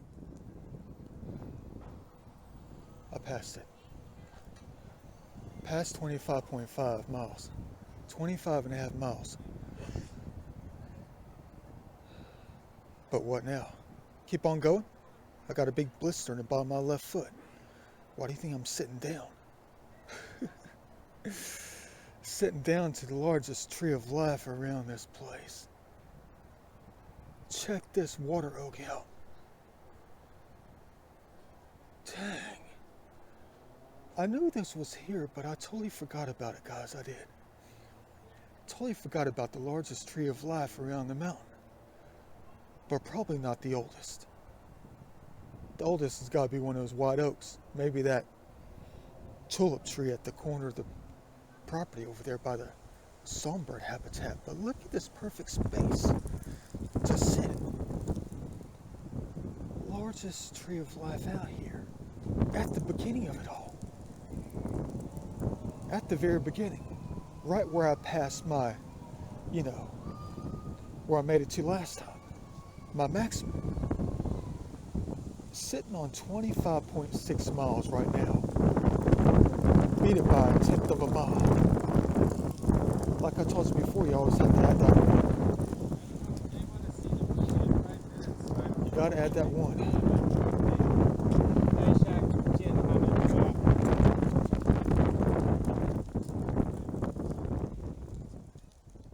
I passed it. Past 25.5 miles. 25.5 miles. But what now? Keep on going? I got a big blister in the bottom of my left foot. Why do you think I'm sitting down? Sitting down to the largest tree of life around this place. Check this water oak out. Dang. I knew this was here, but I totally forgot about it, guys. I did. Totally forgot about the largest tree of life around the mountain. But probably not the oldest. The oldest has got to be one of those white oaks. Maybe that tulip tree at the corner of the property over there by the songbird habitat, but look at this perfect space to sit. Largest tree of life out here. At the beginning of it all. At the very beginning. Right where I passed my, where I made it to last time. My maximum. Sitting on 25.6 miles right now. Beat it by a tenth of a mile. Like I told you before, you always have to add that one. You gotta add that one.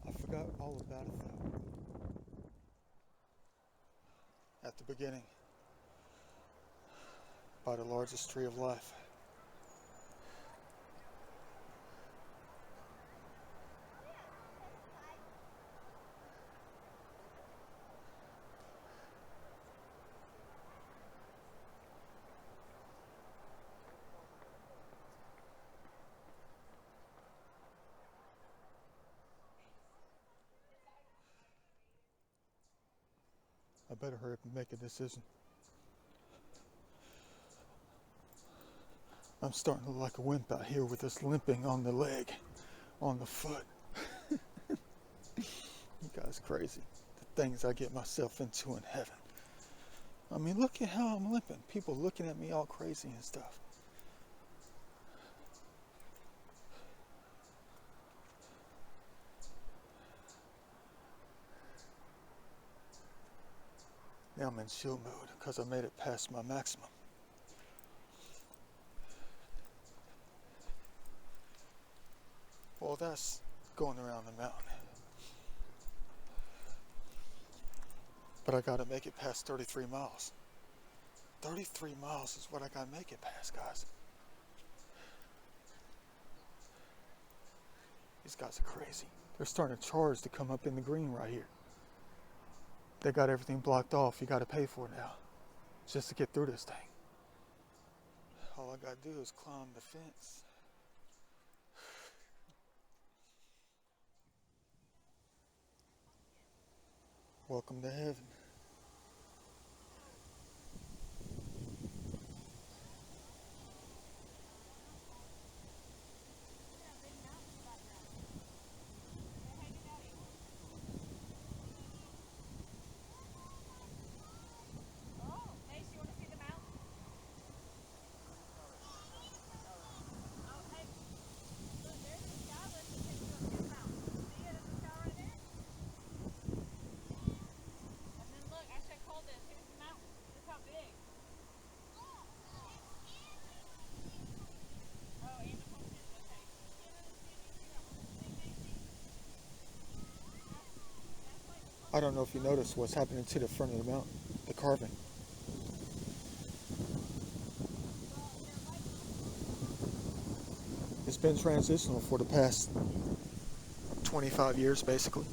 I forgot all about it though. At the beginning. By the largest tree of life. I better hurry up and make a decision. I'm starting to look like a wimp out here with this limping on the leg, on the foot. You guys crazy. The things I get myself into in heaven. I mean, look at how I'm limping. People looking at me all crazy and stuff. Now I'm in chill mode because I made it past my maximum. Well, that's going around the mountain. But I gotta make it past 33 miles. 33 miles is what I gotta make it past, guys. These guys are crazy. They're starting to charge to come up in the green right here. They got everything blocked off. You gotta pay for it now. Just to get through this thing. All I gotta do is climb the fence. Welcome to heaven. I don't know if you noticed what's happening to the front of the mountain, the carving. It's been transitional for the past 25 years, basically.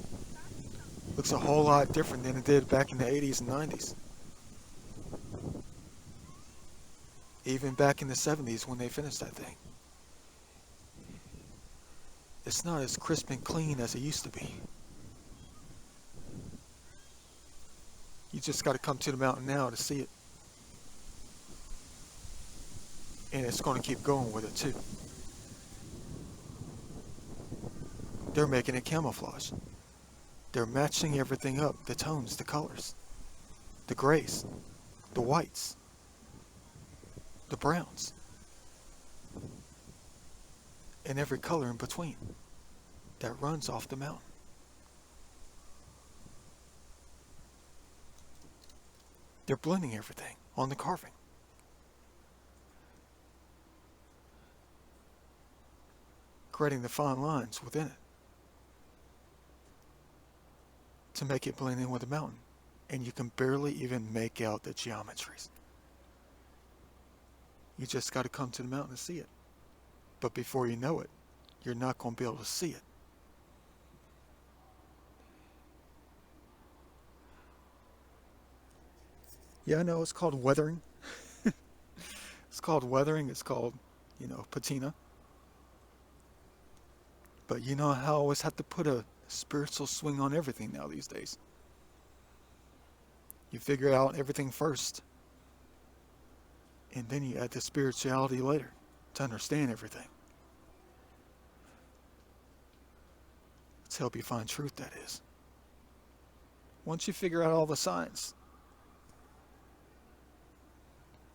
Looks a whole lot different than it did back in the 80s and 90s. Even back in the 70s when they finished that thing. It's not as crisp and clean as it used to be. You just got to come to the mountain now to see it. And it's going to keep going with it too. They're making it camouflage. They're matching everything up, the tones, the colors, the grays, the whites, the browns, and every color in between that runs off the mountain. They're blending everything on the carving. Creating the fine lines within it to make it blend in with the mountain. And you can barely even make out the geometries. You just got to come to the mountain to see it. But before you know it, you're not going to be able to see it. Yeah, I know it's called weathering. It's called weathering. It's called, patina. But you know how I always have to put a spiritual swing on everything now these days. You figure out everything first, and then you add the spirituality later to understand everything. To help you find truth, that is. Once you figure out all the science,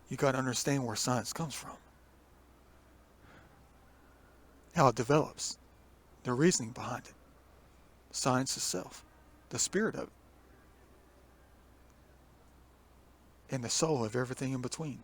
you got to understand where science comes from, how it develops, the reasoning behind it, science itself, the spirit of it, and the soul of everything in between.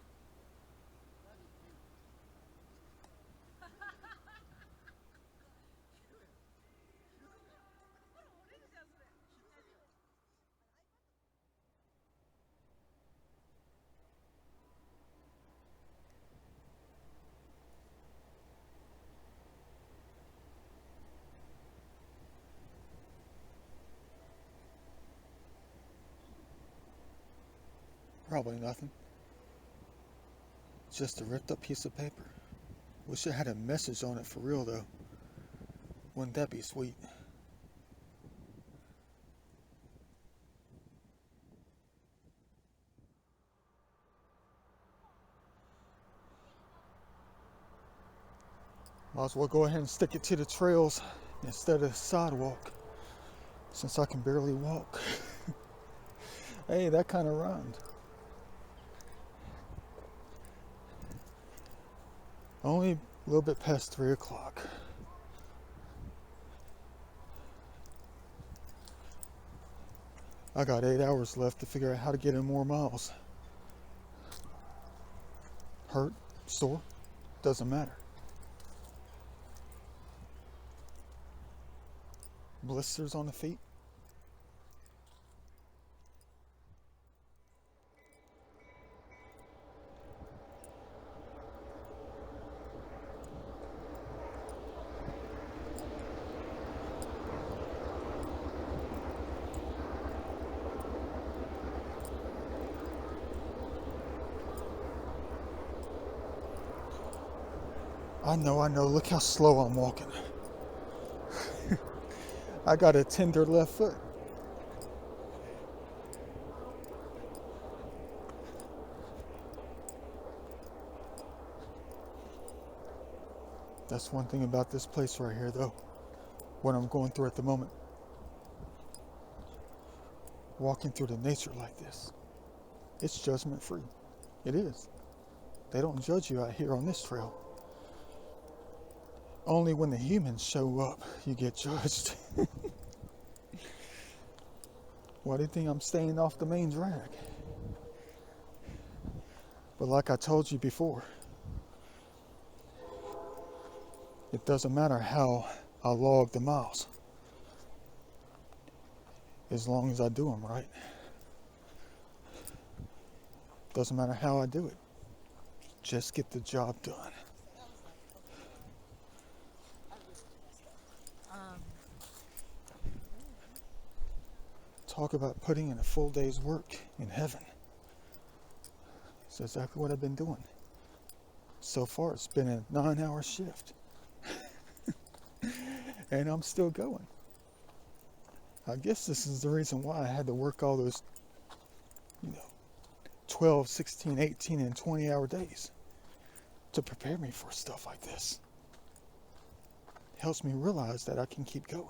Probably nothing. Just a ripped up piece of paper. Wish it had a message on it for real though. Wouldn't that be sweet? Might as well go ahead and stick it to the trails instead of the sidewalk, since I can barely walk. Hey, that kind of rhymed. Only a little bit past 3 o'clock. I got 8 hours left to figure out how to get in more miles. Hurt, sore, doesn't matter. Blisters on the feet. I know, look how slow I'm walking. I got a tender left foot. That's one thing about this place right here though, what I'm going through at the moment. Walking through the nature like this, it's judgment free. It is. They don't judge you out here on this trail. Only when the humans show up, you get judged. Why do you think I'm staying off the main drag? But like I told you before, it doesn't matter how I log the miles, as long as I do them right. Doesn't matter how I do it, just get the job done. Talk about putting in a full day's work in heaven. It's exactly what I've been doing. So far, it's been a 9-hour shift. And I'm still going. I guess this is the reason why I had to work all those, 12, 16, 18, and 20-hour days to prepare me for stuff like this. It helps me realize that I can keep going.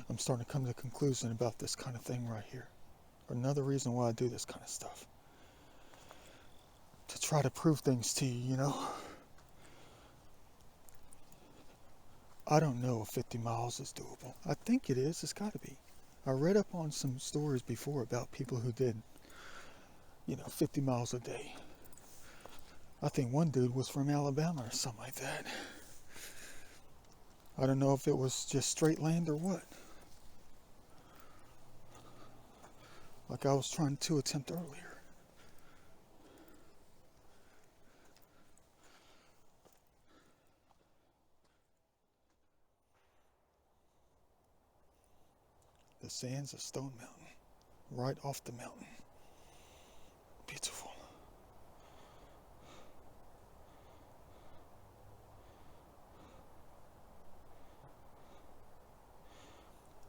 I'm starting to come to the conclusion about this kind of thing right here. Another reason why I do this kind of stuff. To try to prove things to you, I don't know if 50 miles is doable. I think it is. It's got to be. I read up on some stories before about people who did, 50 miles a day. I think one dude was from Alabama or something like that. I don't know if it was just straight land or what. like I was trying to attempt earlier. The sands of Stone Mountain, right off the mountain. Beautiful.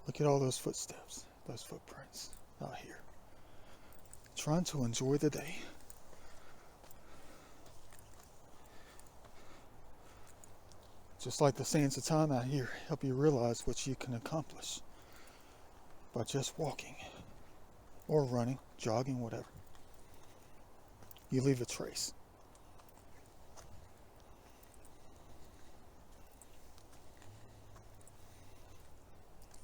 Look at all those footsteps, those footprints out here. Trying to enjoy the day. Just like the sands of time out here help you realize what you can accomplish by just walking or running, jogging, whatever. You leave a trace.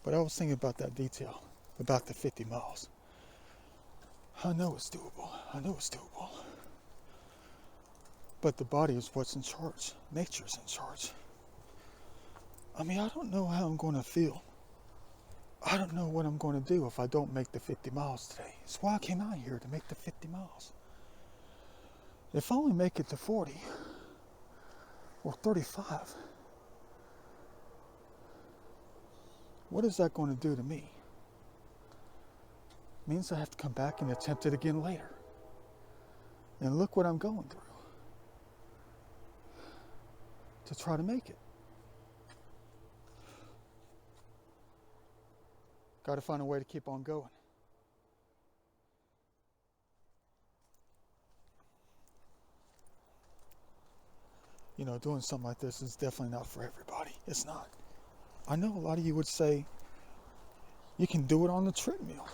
But I was thinking about that detail, about the 50 miles. I know it's doable. I know it's doable. But the body is what's in charge. Nature's in charge. I mean, I don't know how I'm going to feel. I don't know what I'm going to do if I don't make the 50 miles today. That's why I came out here, to make the 50 miles. If I only make it to 40 or 35, what is that going to do to me? It means I have to come back and attempt it again later. And look what I'm going through to try to make it. Got to find a way to keep on going. You know, doing something like this is definitely not for everybody. It's not. I know a lot of you would say you can do it on the treadmill,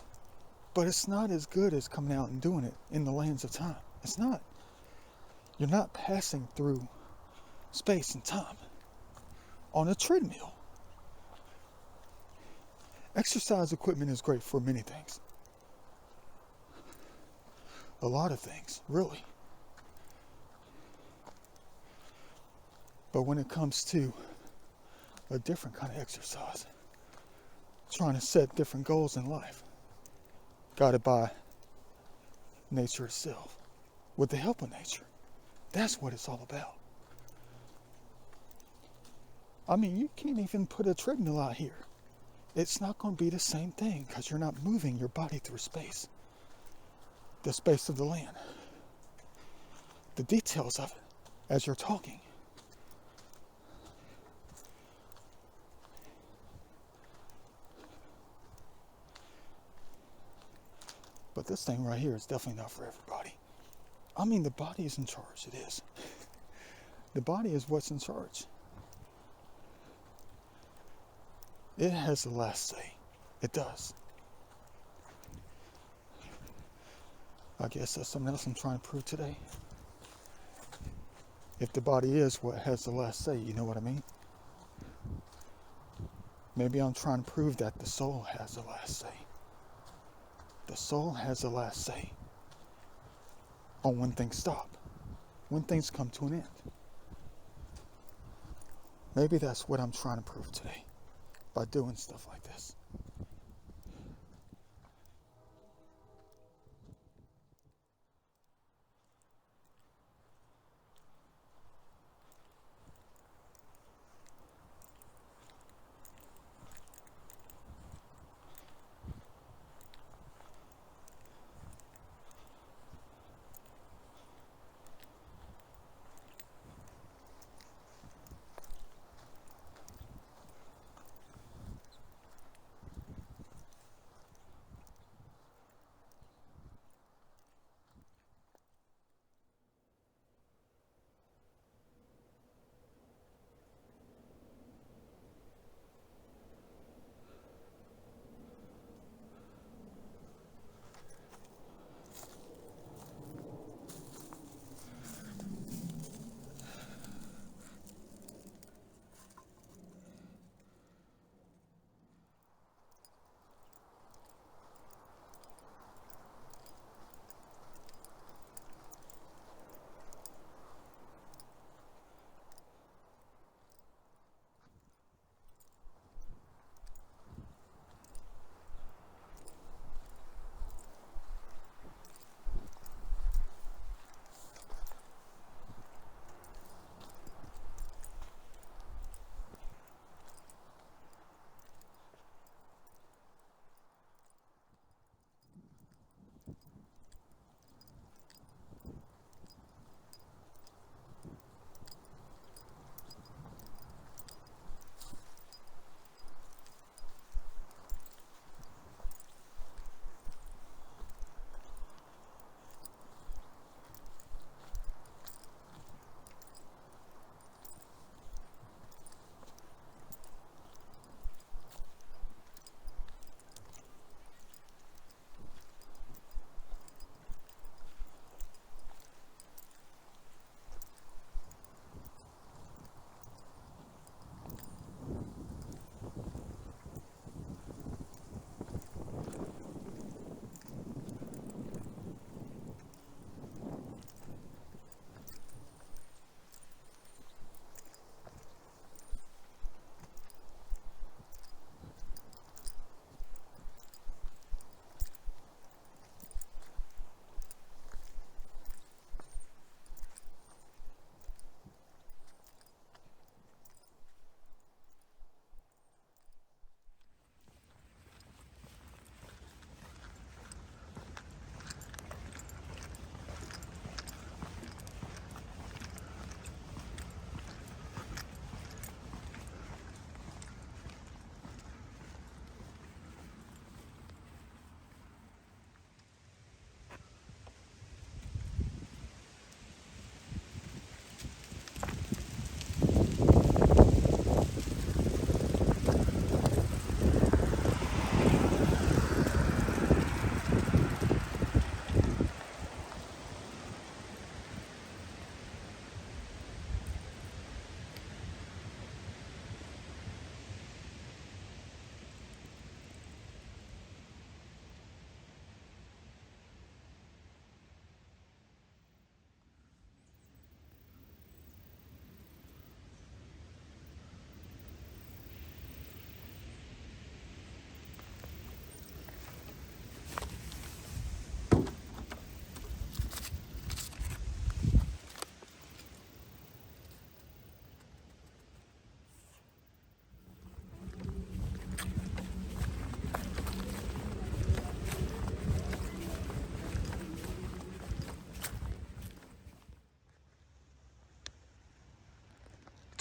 but it's not as good as coming out and doing it in the lands of time. It's not. You're not passing through space and time on a treadmill. Exercise equipment is great for many things. A lot of things, really. But when it comes to a different kind of exercise, trying to set different goals in life, guided by nature itself, with the help of nature, that's what it's all about. I mean, you can't even put a treadmill out here. It's not going to be the same thing because you're not moving your body through space. The space of the land. The details of it as you're talking. But this thing right here is definitely not for everybody. I mean, the body is in charge. It is. The body is what's in charge. It has the last say. It does. I guess that's something else I'm trying to prove today. If the body is what has the last say, you know what I mean? Maybe I'm trying to prove that the soul has the last say. The soul has the last say on when things stop, when things come to an end. Maybe that's what I'm trying to prove today by doing stuff like this.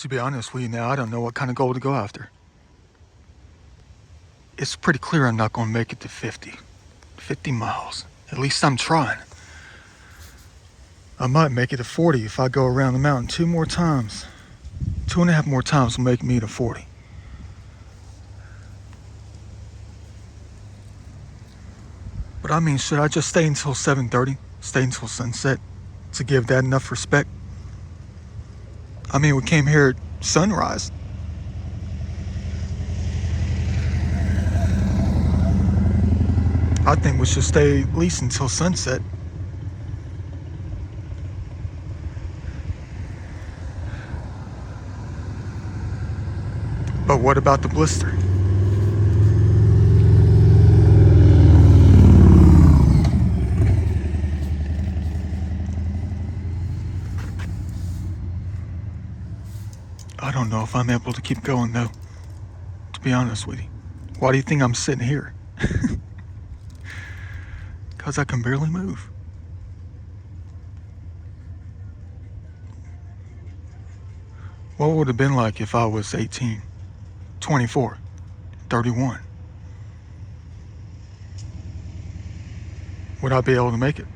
To be honest with you now, I don't know what kind of goal to go after. It's pretty clear I'm not going to make it to 50. 50 miles. At least I'm trying. I might make it to 40 if I go around the mountain 2 more times. 2.5 more times will make me to 40. But I mean, should I just stay until 7:30? Stay until sunset? To give that enough respect? I mean, we came here at sunrise. I think we should stay at least until sunset. But what about the blister? I don't know if I'm able to keep going though, to be honest with you. Why do you think I'm sitting here? 'Cause I can barely move. What would it have been like if I was 18, 24, 31? Would I be able to make it?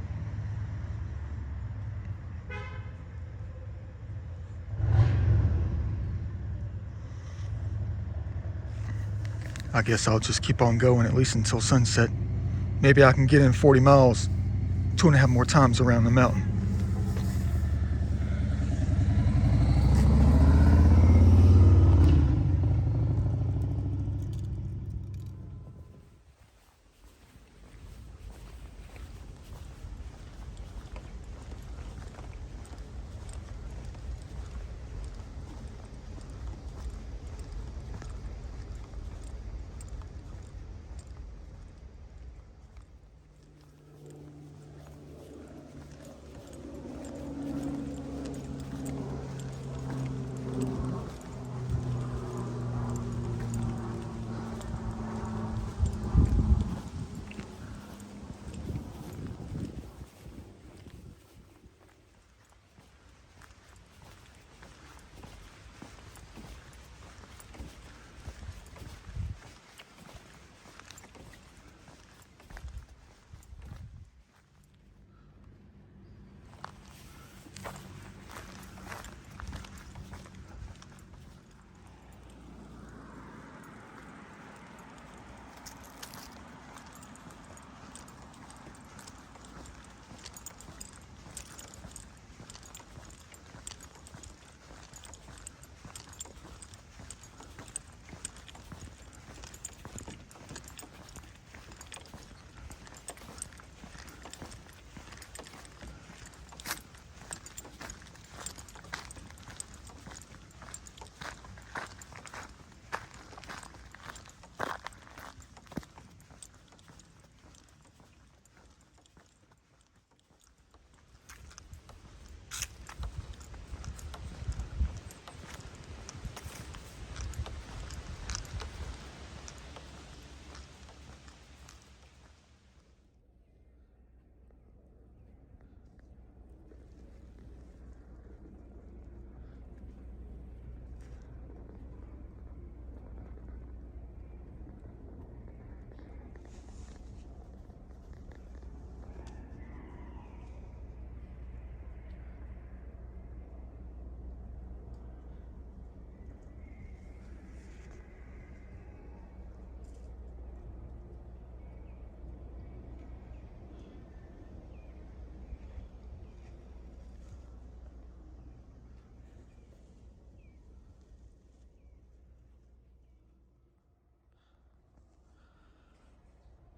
I guess I'll just keep on going at least until sunset. Maybe I can get in 40 miles 2.5 more times around the mountain.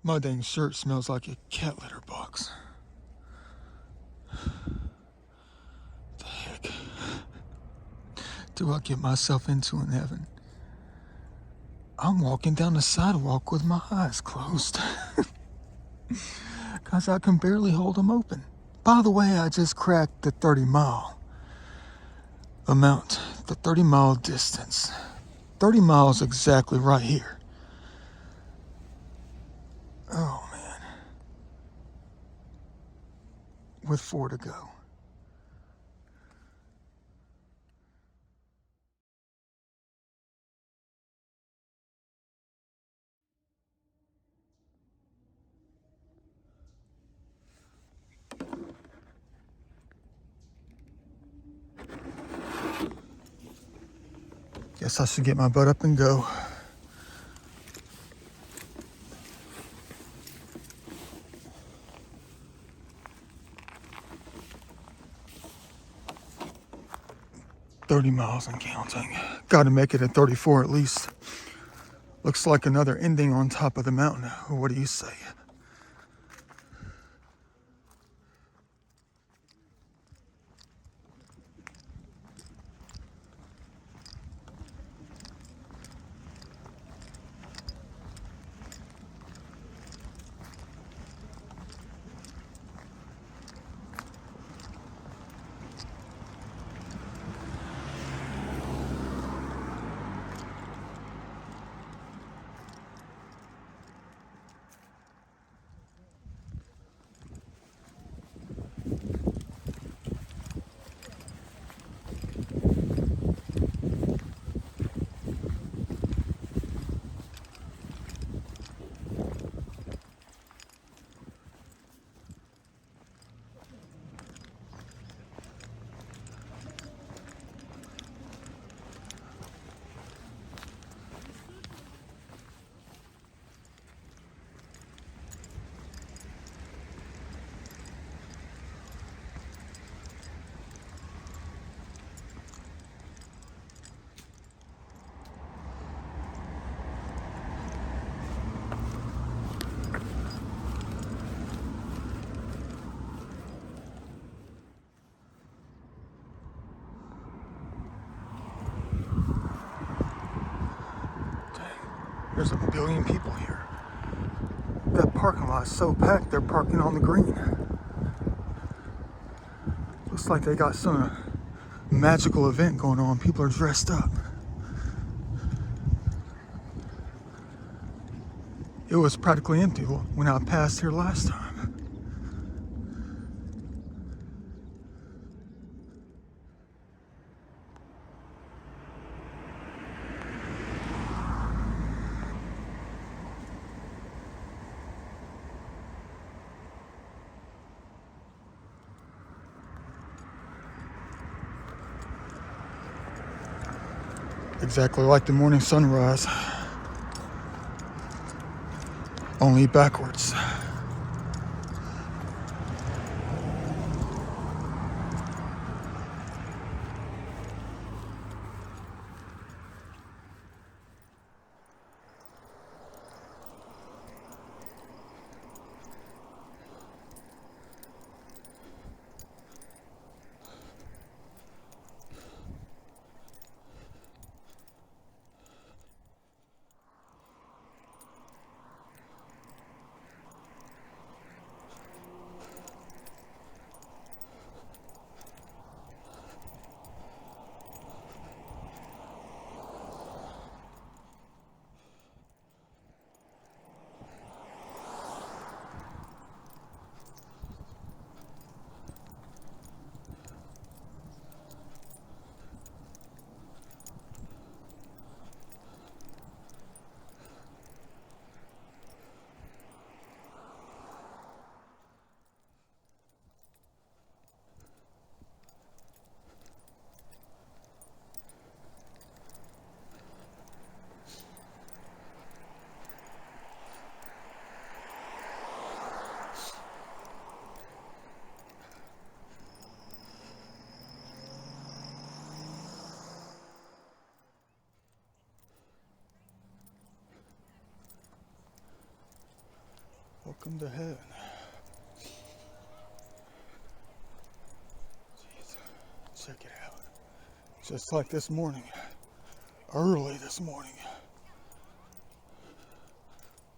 My dang shirt smells like a cat litter box. The heck do I get myself into in heaven? I'm walking down the sidewalk with my eyes closed. 'Cause I can barely hold them open. By the way, I just cracked the 30-mile amount, the 30-mile distance. 30 miles exactly right here. Oh man. With 4 to go. Guess I should get my butt up and go. "30 miles and counting. Gotta make it at 34 at least. Looks like another ending on top of the mountain. What do you say?" There's a billion people here. That parking lot is so packed, they're parking on the green. Looks like they got some magical event going on. People are dressed up. It was practically empty when I passed here last time. Exactly like the morning sunrise, only backwards. Welcome to heaven. Jeez, check it out. Just like this morning, early this morning.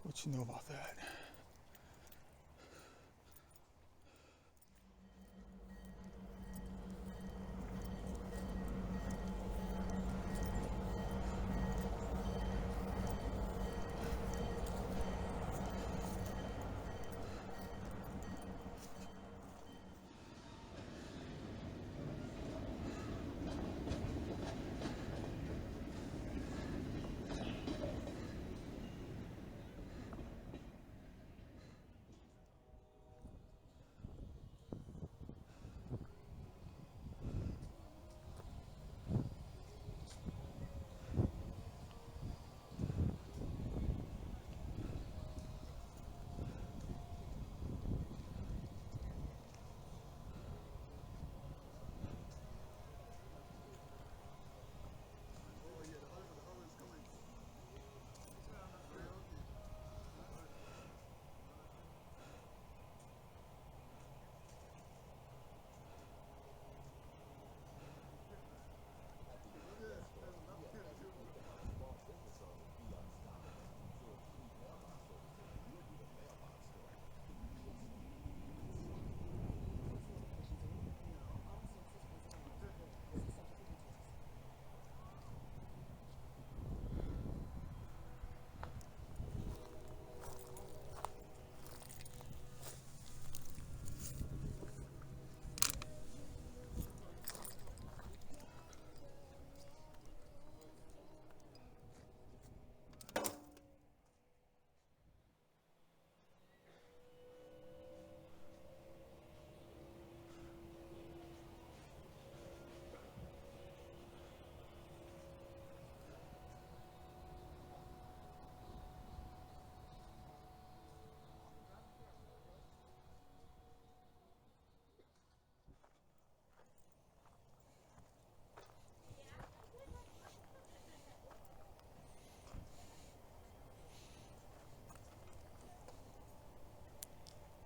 What you know about that?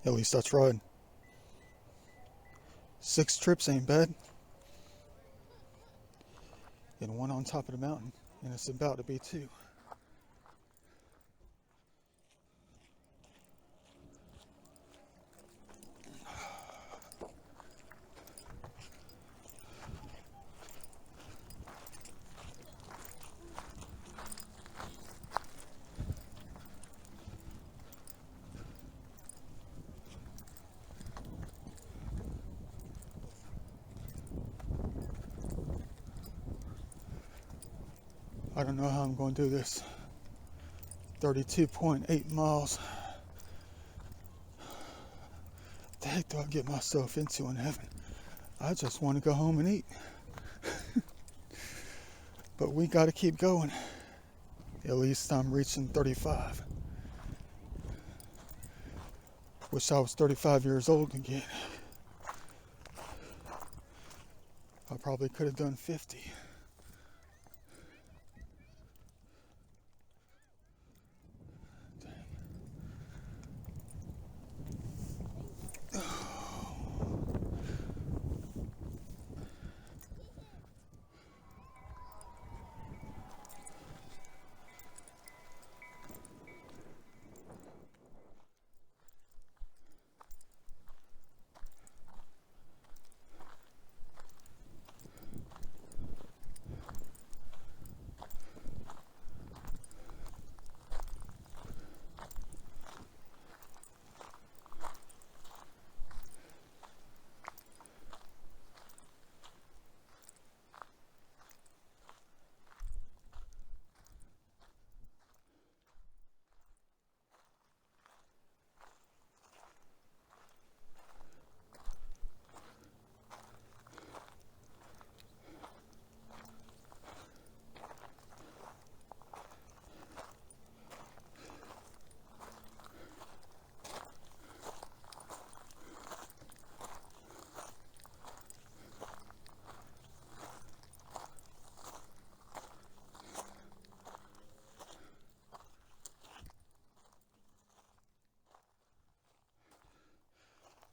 At least I tried. 6 trips ain't bad. And one on top of the mountain, and it's about to be 2. I don't know how I'm going to do this. 32.8 miles. The heck do I get myself into in heaven? I just want to go home and eat. But we got to keep going. At least I'm reaching 35. Wish I was 35 years old again. I probably could have done 50.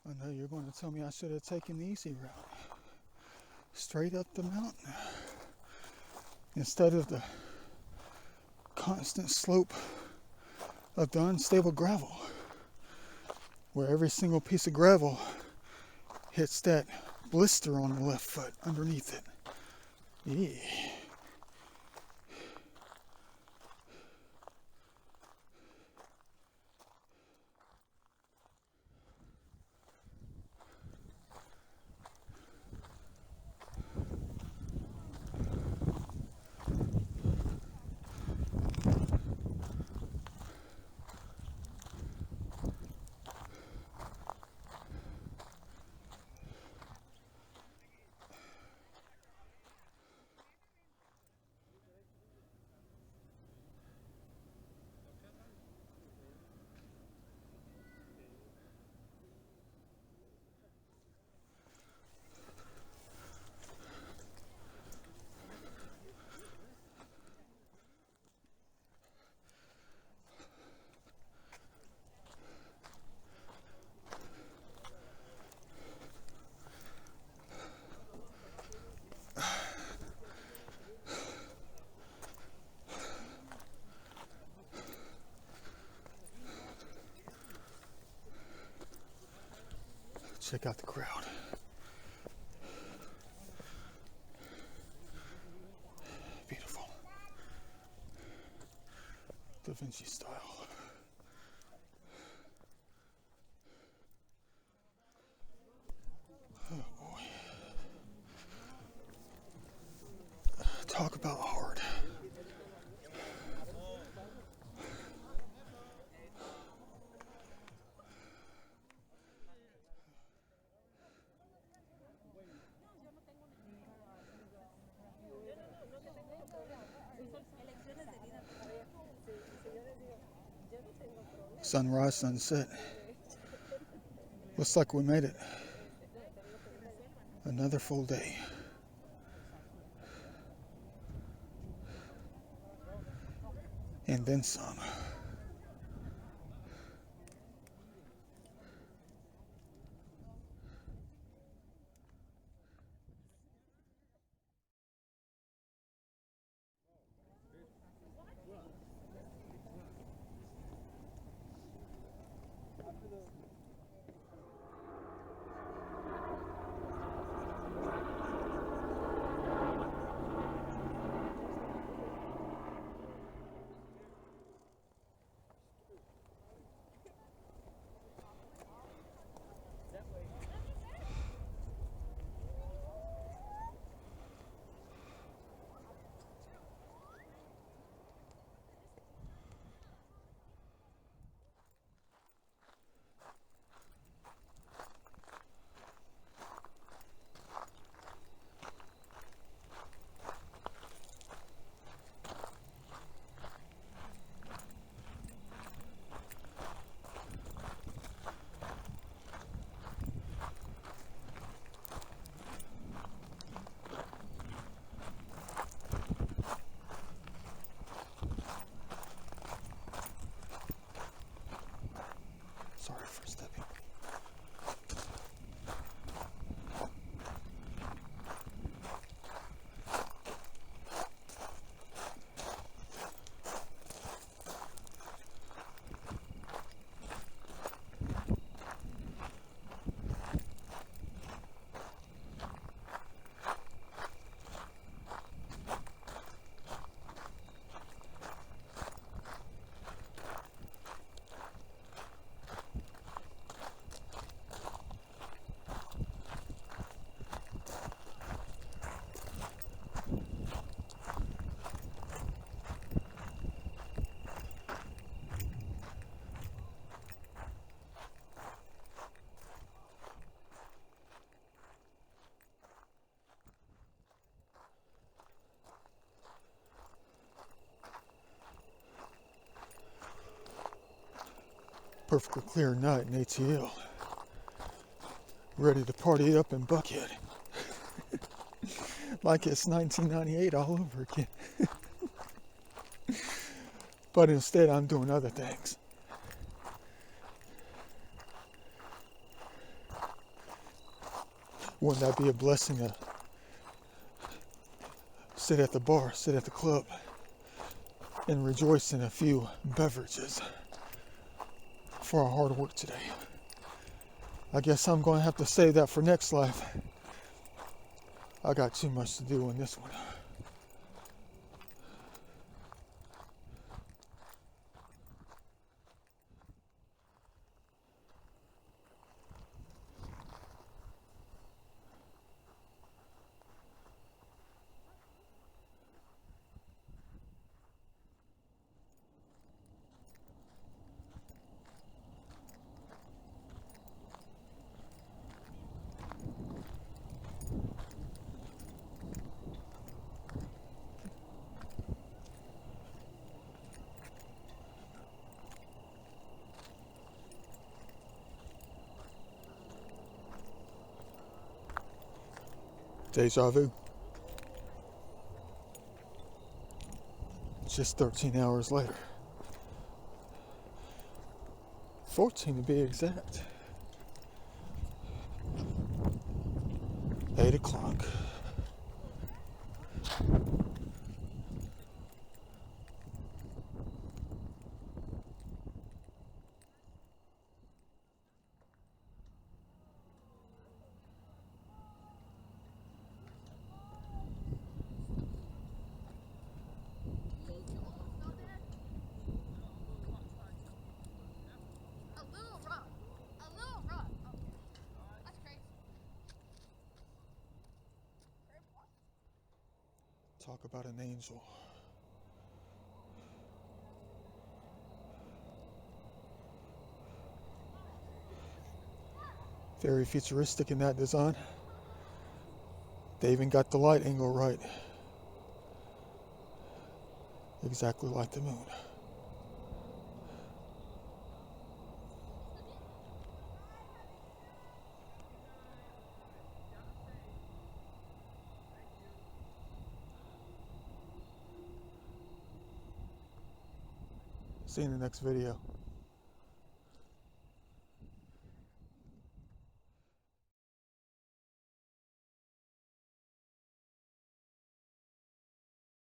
I know you're going to tell me I should have taken the easy route. Straight up the mountain. Instead of the constant slope of the unstable gravel. Where every single piece of gravel hits that blister on the left foot underneath it. Yeah. Check out the crowd. Beautiful. Da Vinci style. Oh boy. Talk about hard. Sunrise, sunset. Looks like we made it. Another full day. And then some. Perfectly clear night in ATL. Ready to party up in Buckhead. Like it's 1998 all over again. But instead I'm doing other things. Wouldn't that be a blessing to sit at the bar, sit at the club, and rejoice in a few beverages for our hard work today? I guess I'm going to have to save that for next life. I got too much to do in this one. Deja vu. Just 13 hours later. 14 to be exact. 8 o'clock. A little rough. A little rough. Okay. That's crazy. Talk about an angel. Very futuristic in that design. They even got the light angle right. Exactly like the moon. See you in the next video.